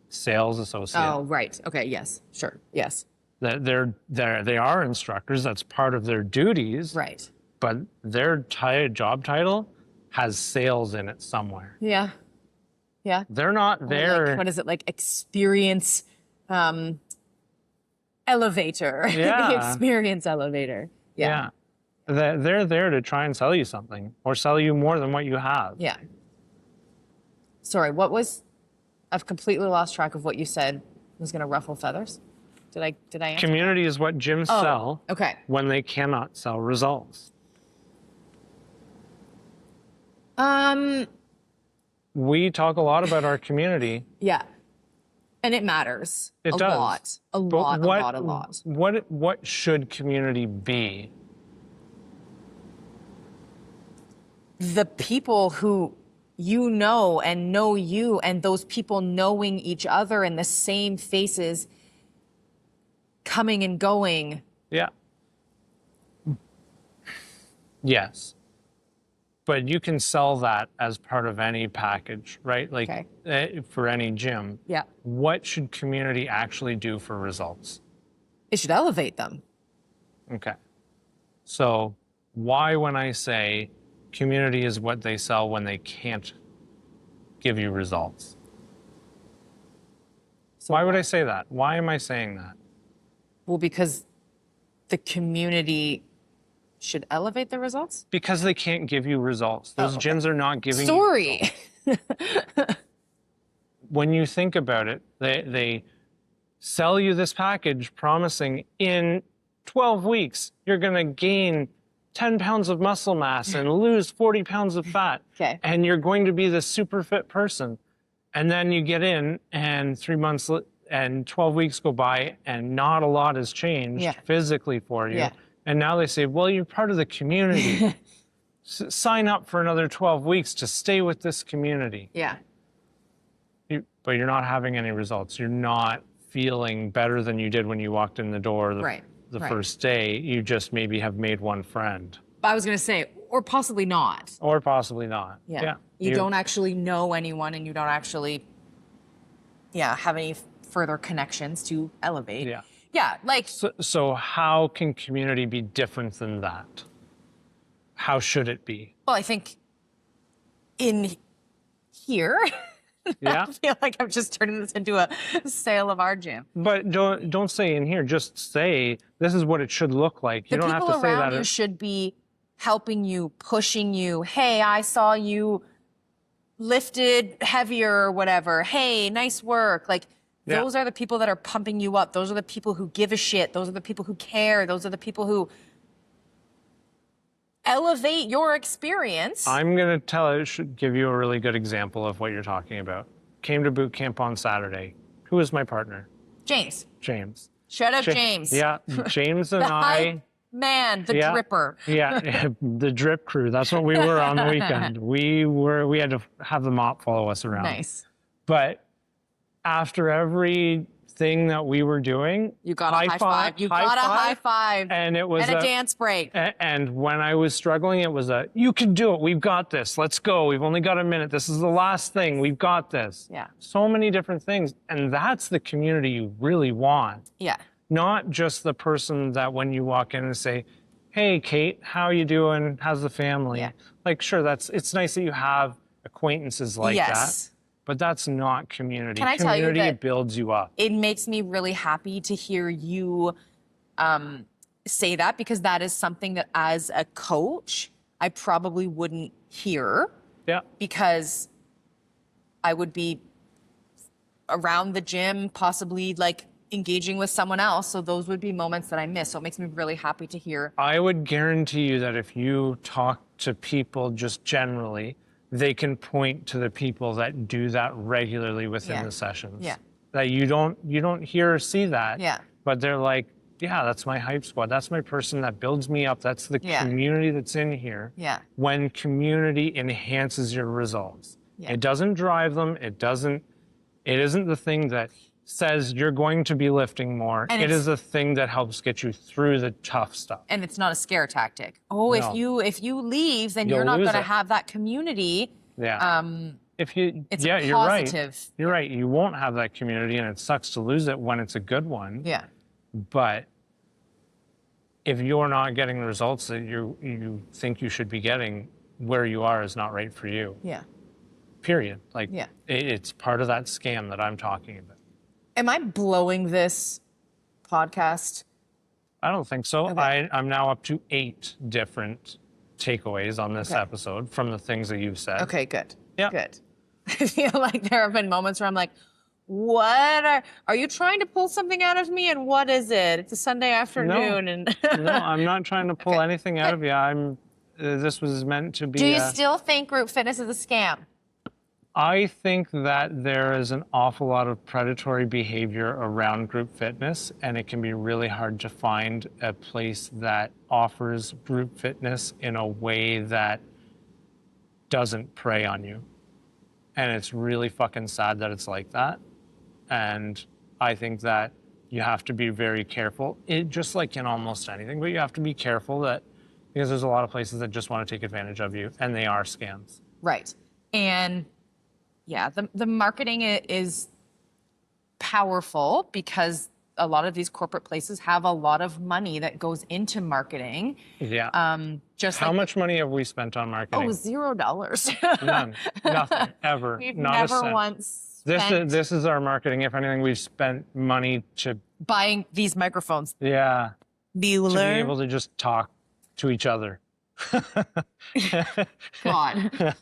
Sales associate. Oh, right. Okay. Yes. Sure. Yes. They are instructors. That's part of their duties. Right. But their job title has sales in it somewhere. Yeah. Yeah. They're not Or there. like, what is it? Like experience elevator. Yeah. The experience elevator. Yeah. They're there to try and sell you something or sell you more than what you have. Yeah. Sorry, I've completely lost track of what you said was going to ruffle feathers. Did I answer? Community is what gyms sell Okay. when they cannot sell results. We talk a lot about our community. Yeah. And it matters. It a does. lot. But A lot. What should community be? The people who you know and know you, and those people knowing each other, and the same faces coming and going. Yeah. Yes. But you can sell that as part of any package, right? Like for any gym. Yeah. What should community actually do for results? It should elevate them. Okay. So why, when I say community is what they sell when they can't give you results? So Why would I say that? Why am I saying that? Well, because the community should elevate the results? Because they can't give you results. Those gyms are not giving Sorry. you results. When you think about it, they sell you this package promising in 12 weeks, you're going to gain 10 pounds of muscle mass and lose 40 pounds of fat. Okay. And you're going to be this super fit person. And then you get in and 3 months and 12 weeks go by and not a lot has changed physically for you. Yeah. And now they say, well, you're part of the community. Sign up for another 12 weeks to stay with this community. Yeah. But you're not having any results. You're not feeling better than you did when you walked in the door the first day. You just maybe have made one friend. I was going to say, or possibly not. Or possibly not. Yeah. You don't actually know anyone, and you don't actually have any further connections to elevate. Yeah. Yeah, like, So how can community be different than that? How should it be? well, I think in here, Yeah. I feel like I'm just turning this into a sale of our gym. But don't say in here, just say this is what it should look like. You The don't have people to say around that. you should be helping you, pushing you. Hey, I saw you lifted heavier or whatever. Hey, nice work. Like, Yeah. those are the people that are pumping you up. Those are the people who give a shit. Those are the people who care. Those are the people who elevate your experience. I'm going to give you a really good example of what you're talking about. Came to boot camp on Saturday. Who was my partner? James. James. Shout out James. Yeah, James and The hype man, the dripper. Yeah, the drip crew. That's what we were on the weekend. We had to have the mop follow us around. Nice. But after everything that we were doing, You got a high five. You got a high five. And it was and a dance break. And when I was struggling, it was you can do it. We've got this. Let's go. We've only got a minute. This is the last thing. We've got this. Yeah. So many different things. And that's the community you really want. Yeah. Not just the person that when you walk in and say, hey, Kate, how you doing? How's the family? Yeah. Like, sure, it's nice that you have acquaintances like that. But that's not community. Can I tell you that community builds you up. It makes me really happy to hear you say that, because that is something that as a coach, I probably wouldn't hear. Yeah. Because I would be around the gym, possibly like engaging with someone else. So those would be moments that I miss. So it makes me really happy to hear. I would guarantee you that if you talk to people just generally, they can point to the people that do that regularly within the sessions. Yeah. That you don't hear or see that. Yeah. But they're like, yeah, that's my hype squad. That's my person that builds me up. That's the community that's in here. Yeah. When community enhances your results. Yeah. It doesn't drive them. It isn't the thing that says you're going to be lifting more. And it is the thing that helps get you through the tough stuff. And it's not a scare tactic. Oh, No. if you leave, then You'll you're not lose going to it. have that community. Yeah. It's you're right. positive. You're right. You won't have that community, and it sucks to lose it when it's a good one. Yeah. But if you're not getting the results that you think you should be getting, where you are is not right for you. Yeah. Period. Like, Yeah. It's part of that scam that I'm talking about. Am I blowing this podcast? I don't think so. Okay. I'm now up to 8 different takeaways on this episode from the things that you've said. Okay, good. Yeah. Good. I feel like there have been moments where I'm like, what are you trying to pull something out of me? And what is it? It's a Sunday afternoon. And No, I'm not trying to pull anything out of you. This was meant to be. Do you still think group fitness is a scam? I think that there is an awful lot of predatory behavior around group fitness, and it can be really hard to find a place that offers group fitness in a way that doesn't prey on you. And it's really fucking sad that it's like that. And I think that you have to be very careful, just like in almost anything, but you have to be careful because there's a lot of places that just want to take advantage of you, and they are scams. Right. And yeah, the marketing is powerful because a lot of these corporate places have a lot of money that goes into marketing. Yeah. Just How much money have we spent on marketing? Oh, $0. None. Nothing. Ever. We've Not a never cent. once spent This is our marketing. If anything, we've spent money to buying these microphones. to be Bueller. able to just talk to each other. God.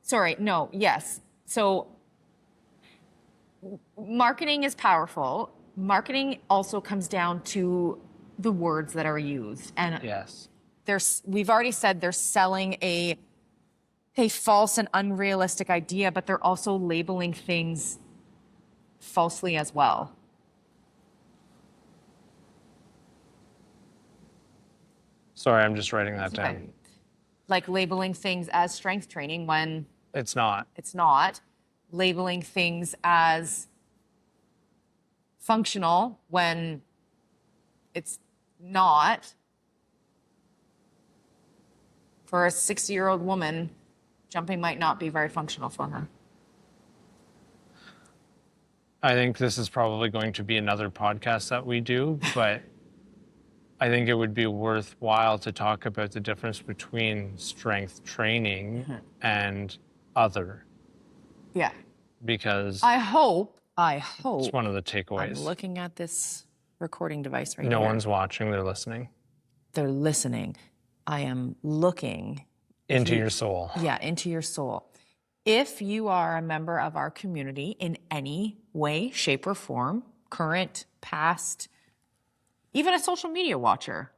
Sorry. No. Yes. So marketing is powerful. Marketing also comes down to the words that are used, and Yes. we've already said they're selling a false and unrealistic idea, but they're also labeling things falsely as well. Sorry, I'm just writing that down. Okay. Like labeling things as strength training when It's not. it's not, labeling things as functional when it's not. For a 60-year-old woman, jumping might not be very functional for her. I think this is probably going to be another podcast that we do, but I think it would be worthwhile to talk about the difference between strength training and other, Yeah. because I hope it's one of the I'm takeaways. looking at this recording device right No here. one's watching, they're listening. They're listening. I am looking Into your soul. Yeah, into your soul. If you are a member of our community in any way, shape, or form, current, past, even a social media watcher,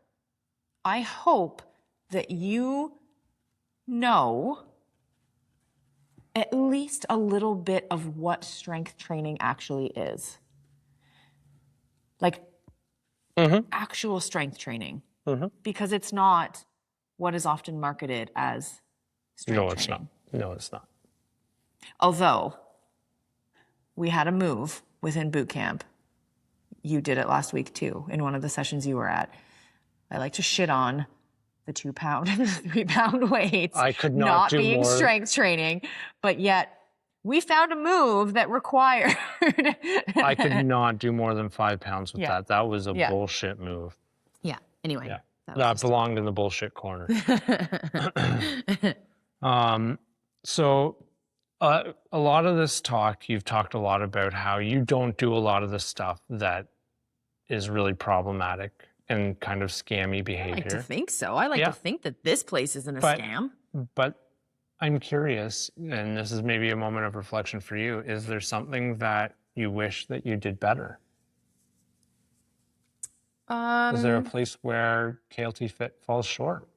I hope that you know at least a little bit of what strength training actually is. Like actual strength training. Because it's not what is often marketed as strength training. No, it's not. Although we had a move within boot camp. You did it last week too, in one of the sessions you were at. I like to shit on the 2 pound and 3 pound weights. I could not do being more. Strength training, but yet we found a move that required. I could not do more than 5 pounds with Yeah. that. That was a Yeah. bullshit move. Yeah. Anyway. Yeah. That That was belonged in the bullshit corner. So a lot of this talk, you've talked a lot about how you don't do a lot of the stuff that is really problematic and kind of scammy behavior. I like to think so. I like to think that this place isn't a scam. But I'm curious, and this is maybe a moment of reflection for you, is there something that you wish that you did better? Is there a place where KLT Fit falls short?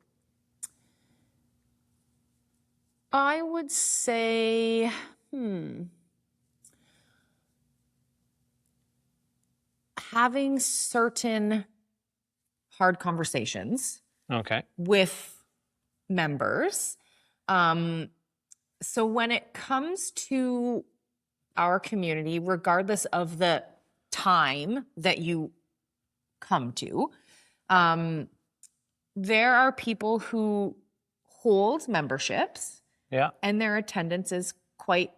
I would say, having certain hard conversations with members. So when it comes to our community, regardless of the time that you come to, there are people who hold memberships and their attendance is quite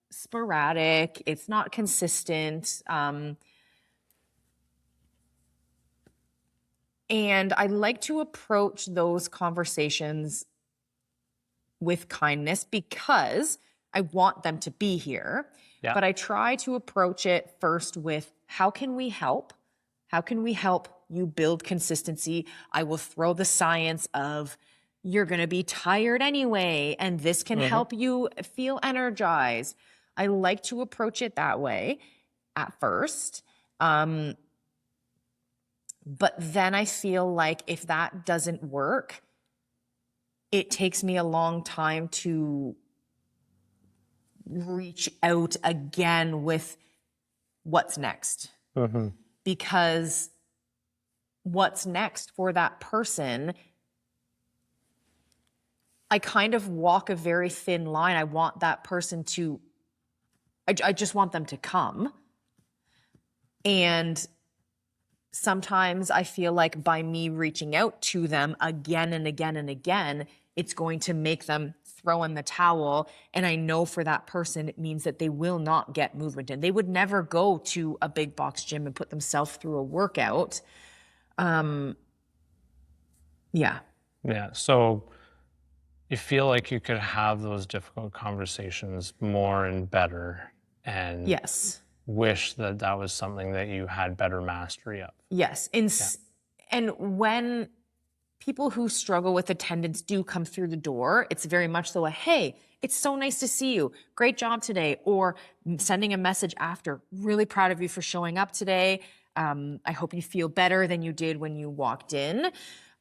sporadic. It's not consistent. And I like to approach those conversations with kindness because I want them to be here. Yeah. But I try to approach it first with, how can we help? How can we help you build consistency? I will throw the science of, you're going to be tired anyway, and this can help you feel energized. I like to approach it that way at first. But then I feel like if that doesn't work, it takes me a long time to reach out again with what's next. Because what's next for that person, I kind of walk a very thin line. I want that person to, I just want them to come. And sometimes I feel like by me reaching out to them again and again and again, it's going to make them throw in the towel. And I know for that person, it means that they will not get movement in. They would never go to a big box gym and put themselves through a workout. Yeah. So you feel like you could have those difficult conversations more and better, and wish that that was something that you had better mastery of. Yes. And when people who struggle with attendance do come through the door, it's very much so a, hey, it's so nice to see you. Great job today. Or sending a message after, really proud of you for showing up today. I hope you feel better than you did when you walked in.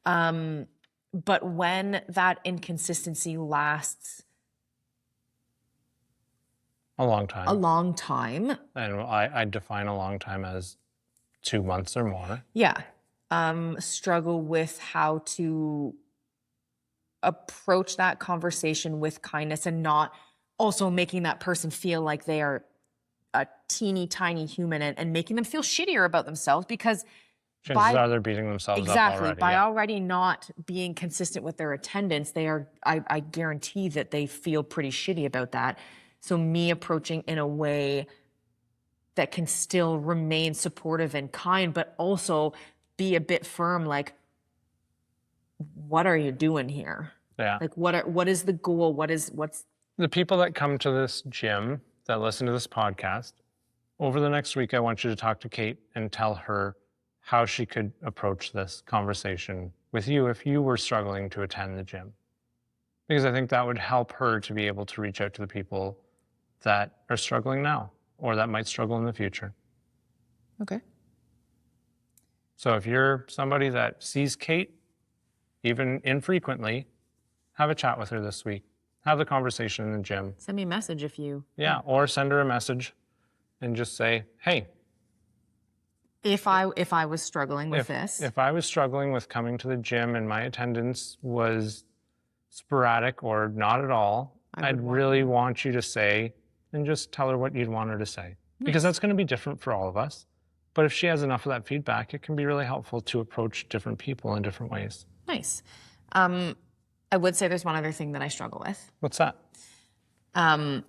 But when that inconsistency lasts a long time. And I define a long time as 2 months or more. Yeah. Struggle with how to approach that conversation with kindness and not also making that person feel like they are a teeny tiny human and making them feel shittier about themselves, because chances are they're beating themselves up already. By already not being consistent with their attendance, they are, I guarantee that they feel pretty shitty about that. So me approaching in a way that can still remain supportive and kind, but also be a bit firm, like, what are you doing here? Yeah. Like, what is the goal? What's The people that come to this gym, that listen to this podcast, over the next week, I want you to talk to Kate and tell her how she could approach this conversation with you if you were struggling to attend the gym. Because I think that would help her to be able to reach out to the people that are struggling now or that might struggle in the future. okay? So if you're somebody that sees Kate, even infrequently, have a chat with her this week. Have the conversation in the gym. Send me a message if you. Yeah, or send her a message and just say, hey, If I was struggling with this. if I was struggling with coming to the gym and my attendance was sporadic or not at all, I'd really want you to say, and just tell her what you'd want her to say. Because that's going to be different for all of us. But if she has enough of that feedback, it can be really helpful to approach different people in different ways. Nice. I would say there's one other thing that I struggle with. What's that? I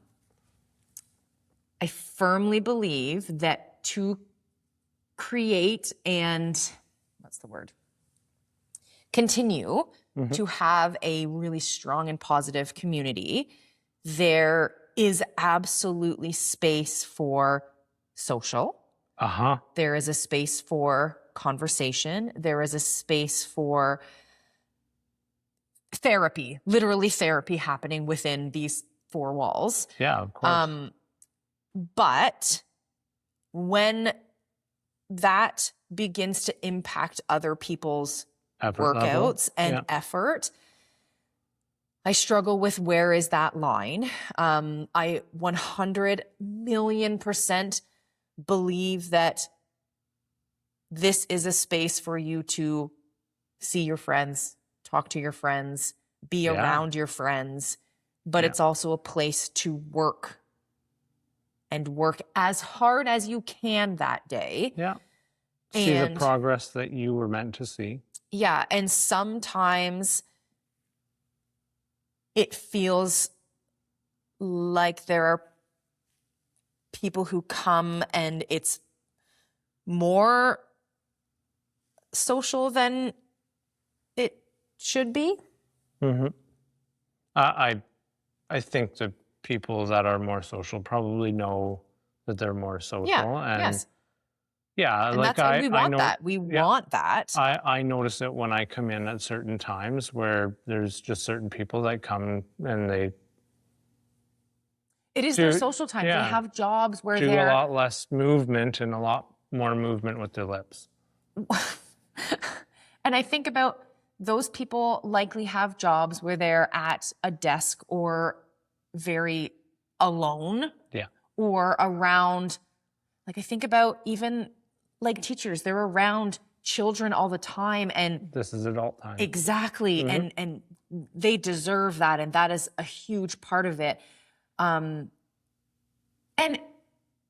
firmly believe that to create and continue to have a really strong and positive community, there is absolutely space for social. There is a space for conversation. There is a space for therapy, literally therapy happening within these four walls. Yeah, of course. But when that begins to impact other people's workouts and effort, I struggle with where is that line. I 100 million% believe that this is a space for you to see your friends, talk to your friends, be around your friends, but it's also a place to work and work as hard as you can that day. Yeah. See the progress that you were meant to see. Yeah. And sometimes it feels like there are people who come and it's more social than it should be. I think the people that are more social probably know that they're more social. Yes. Yeah, And like we want that. We want that. I notice it when I come in at certain times where there's just certain people that come and they It is their social time. They have jobs where do they're a lot less movement and a lot more movement with their lips. And I think about those people likely have jobs where they're at a desk or very alone. Yeah. Or around, like I think about even like teachers, they're around children all the time and this is adult time. Exactly. And they deserve that. And that is a huge part of it. And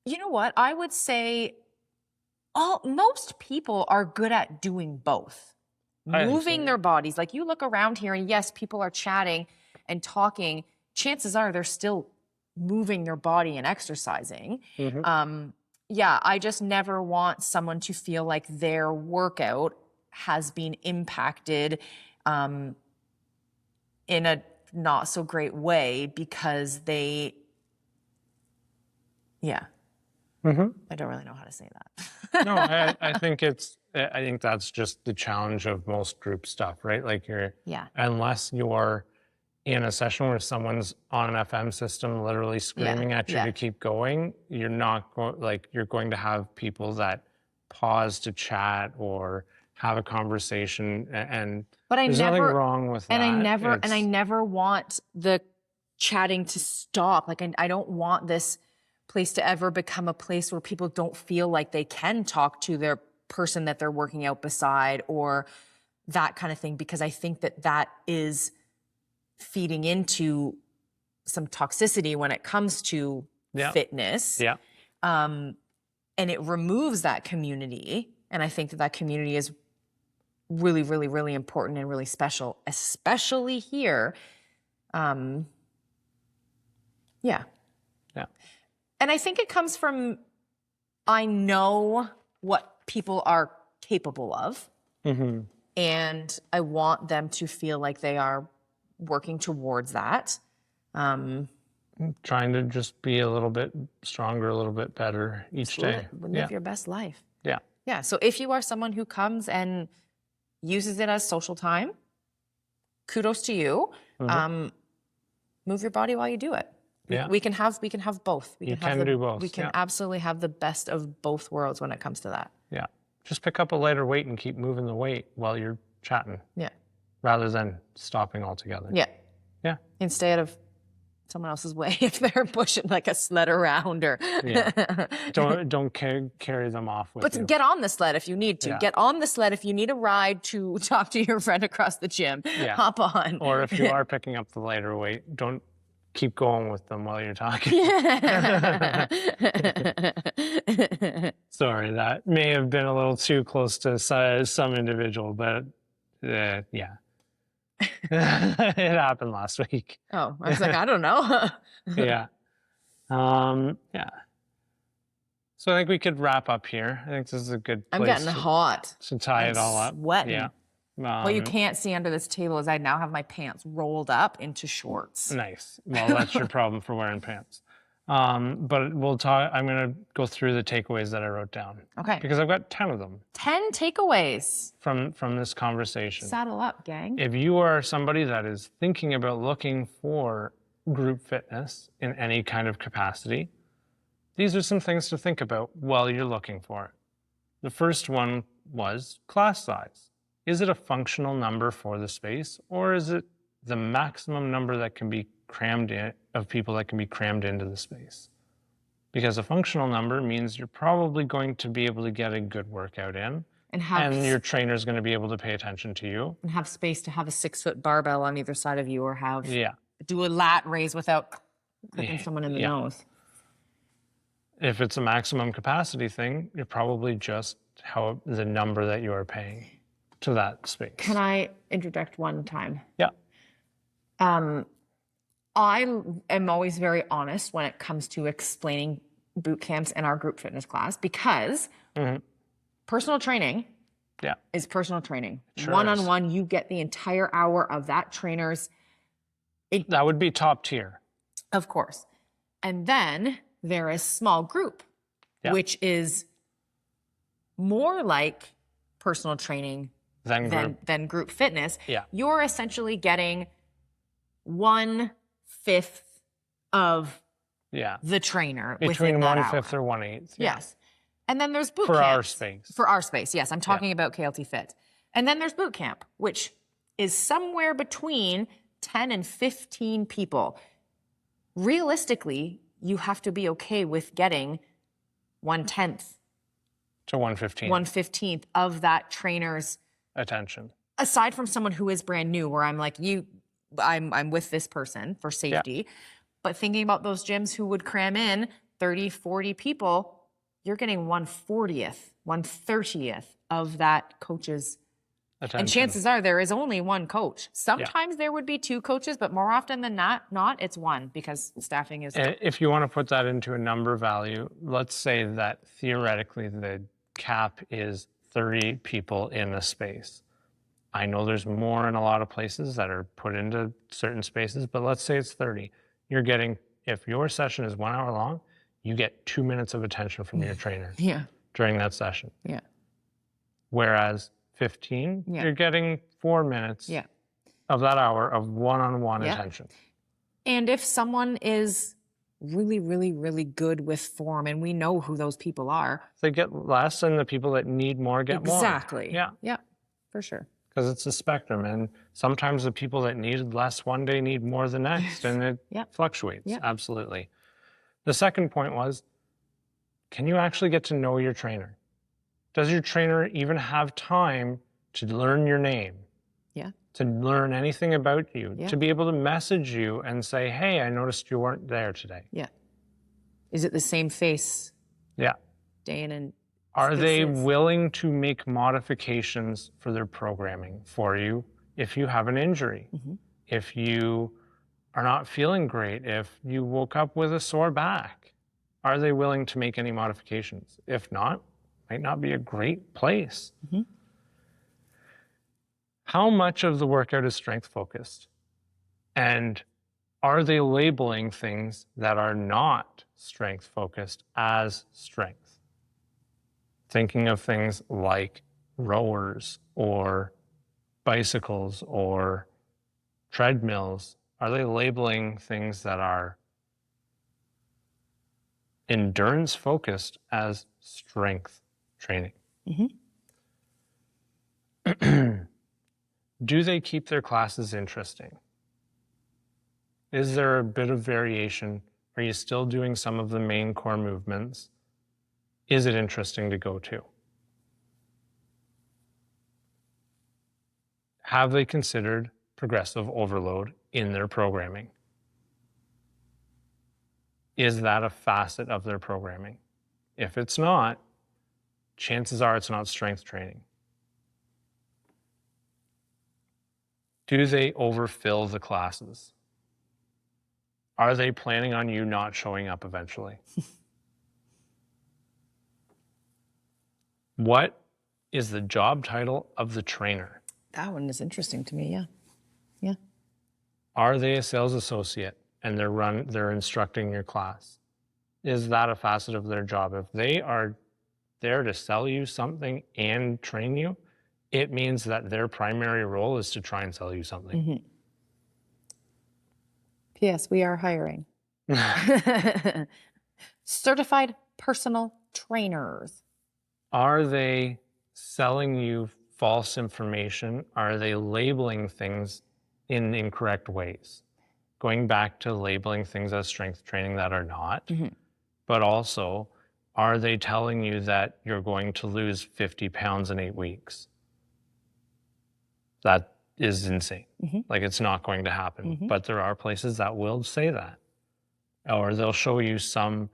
you know what? I would say most people are good at doing both. Moving their bodies. Like you look around here and yes, people are chatting and talking. Chances are they're still moving their body and exercising. I just never want someone to feel like their workout has been impacted in a not so great way because they, I don't really know how to say that. No, I think that's just the challenge of most group stuff, right? Like unless you're in a session where someone's on an FM system literally screaming at you to keep going, you're going to have people that pause to chat or have a conversation but there's nothing wrong with that. And I never want the chatting to stop. Like I don't want this place to ever become a place where people don't feel like they can talk to their person that they're working out beside or that kind of thing, because I think that is feeding into some toxicity when it comes to fitness. And it removes that community. And I think that community is really, really, really important and really special, especially here. And I think it comes from I know what people are capable of, and I want them to feel like they are working towards that. Trying to just be a little bit stronger, a little bit better each day. Live your best life. Yeah. Yeah. So if you are someone who comes and uses it as social time, kudos to you. Move your body while you do it. We can have both. You can do both. We can absolutely have the best of both worlds when it comes to that. Yeah. Just pick up a lighter weight and keep moving the weight while you're chatting. Yeah. Rather than stopping altogether. Yeah. Yeah. Instead of someone else's way if they're pushing like a sled around or don't carry them off with you. But get on the sled if you need to. Get on the sled if you need a ride to talk to your friend across the gym. Hop on. Or if you are picking up the lighter weight, don't keep going with them while you're talking. Sorry, that may have been a little too close to some individual, but yeah. It happened last week. Oh, I was like, I don't know. Yeah. Yeah. So I think we could wrap up here. I think this is a good place. I'm getting hot. To tie it all up. Sweating. Yeah. What you can't see under this table is I now have my pants rolled up into shorts. Nice. Well, that's your problem for wearing pants. But we'll talk. I'm going to go through the takeaways that I wrote down. Okay. Because I've got 10 of them. 10 takeaways from this conversation. Saddle up, gang. If you are somebody that is thinking about looking for group fitness in any kind of capacity, these are some things to think about while you're looking for it. The first one was class size. Is it a functional number for the space, or is it the maximum number that can be crammed in of people that can be crammed into the space? Because a functional number means you're probably going to be able to get a good workout in, and your trainer's going to be able to pay attention to you. And have space to have a 6-foot barbell on either side of you, or do a lat raise without clicking someone in the nose. If it's a maximum capacity thing, you're probably just the number that you are paying to that space. Can I interject one time? Yeah. I am always very honest when it comes to explaining boot camps in our group fitness class, because personal training is personal training. Sure One-on-one, you get the entire hour of that trainer's. That would be top tier. Of course. And then there is small group, which is more like personal training than group fitness. Yeah. You're essentially getting 1/5 of the trainer between within that 1/5 hour. or 1/8. Yes. And then there's boot for camps. our space. For our space, yes. I'm talking about KLT Fit. And then there's boot camp, which is somewhere between 10 and 15 people. Realistically, you have to be okay with getting 1/10 to 1/15. 1/15 of that trainer's attention. Aside from someone who is brand new, where I'm like, I'm with this person for safety. But thinking about those gyms who would cram in 30, 40 people, you're getting 1/40th, 1/30th of that coach's attention. And chances are there is only one coach. Sometimes there would be 2 coaches, but more often than not, it's one, because staffing is. If you want to put that into a number value, let's say that theoretically the cap is 30 people in a space. I know there's more in a lot of places that are put into certain spaces, but let's say it's 30. You're getting, if your session is 1 hour long, you get 2 minutes of attention from your trainer during that session. Yeah. Whereas 15, you're getting 4 minutes of that hour of one-on-one attention. And if someone is really, really, really good with form, and we know who those people are, they get less, and the people that need more get more. Exactly. Yeah. Yeah, for sure. Because it's a spectrum, and sometimes the people that needed less one day need more the next, and it fluctuates. Absolutely. The second point was, can you actually get to know your trainer? Does your trainer even have time to learn your name? Yeah. To learn anything about you, to be able to message you and say, hey, I noticed you weren't there today. Yeah. Is it the same face? Yeah. Day in and Are they willing to make modifications for their programming for you if you have an injury? If you are not feeling great, if you woke up with a sore back, Are they willing to make any modifications? If not, might not be a great place. Mhm. How much of the workout is strength focused? And are they labeling things that are not strength focused as strength? Thinking of things like rowers or bicycles or treadmills, are they labeling things that are endurance focused as strength training? Mhm. Do they keep their classes interesting? Is there a bit of variation? Are you still doing some of the main core movements? Is it interesting to go to? Have they considered progressive overload in their programming? Is that a facet of their programming? If it's not, chances are it's not strength training. Do they overfill the classes? Are they planning on you not showing up eventually? What is the job title of the trainer? That one is interesting to me. Yeah. Yeah. Are they a sales associate and they're instructing your class? Is that a facet of their job? If they are there to sell you something and train you, it means that their primary role is to try and sell you something. Mm-hmm. P.S. We are hiring certified personal trainers. Are they selling you false information? Are they labeling things in incorrect ways? Going back to labeling things as strength training that are not, but also, are they telling you that you're going to lose 50 pounds in 8 weeks? That is insane. Like, it's not going to happen. But there are places that will say that. Or they'll show you some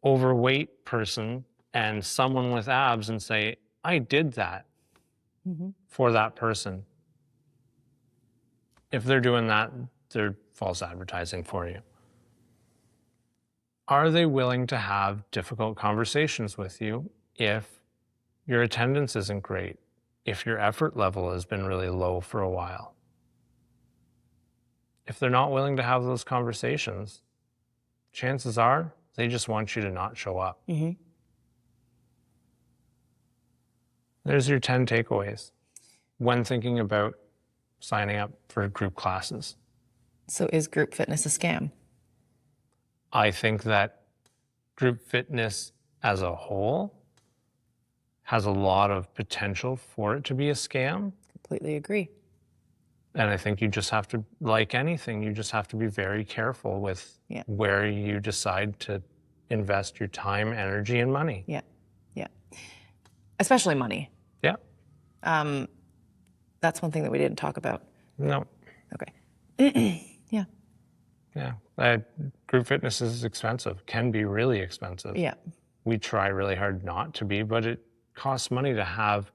overweight person and someone with abs and say, I did that for that person. If they're doing that, they're false advertising for you. Are they willing to have difficult conversations with you if your attendance isn't great, if your effort level has been really low for a while? If they're not willing to have those conversations, chances are they just want you to not show up. There's your 10 takeaways when thinking about signing up for group classes. So is group fitness a scam? I think that group fitness as a whole has a lot of potential for it to be a scam. Completely agree. And I think you just have to, like anything, you just have to be very careful with where you decide to invest your time, energy, and money. Yeah. Yeah. Especially money. Yeah. That's one thing that we didn't talk about. No. Okay. Yeah. Yeah. Group fitness is expensive, can be really expensive. Yeah. We try really hard not to be, but it costs money to have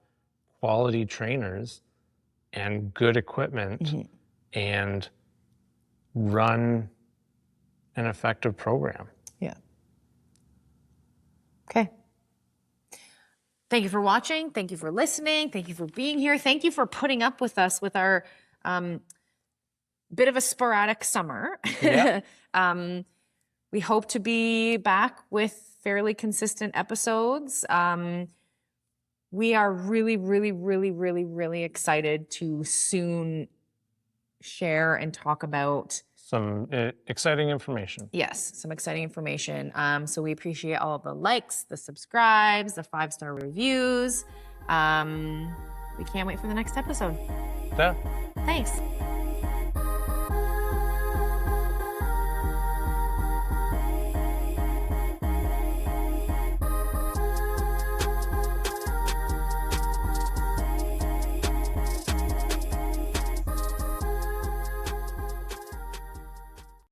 quality trainers and good equipment and run an effective program. Yeah. Okay. Thank you for watching. Thank you for listening. Thank you for being here. Thank you for putting up with us with our bit of a sporadic summer. Yeah. We hope to be back with fairly consistent episodes. We are really, really, really, really, really excited to soon share and talk about some exciting information. Yes, some exciting information. So we appreciate all of the likes, the subscribes, the 5-star reviews. We can't wait for the next episode. Yeah. Thanks.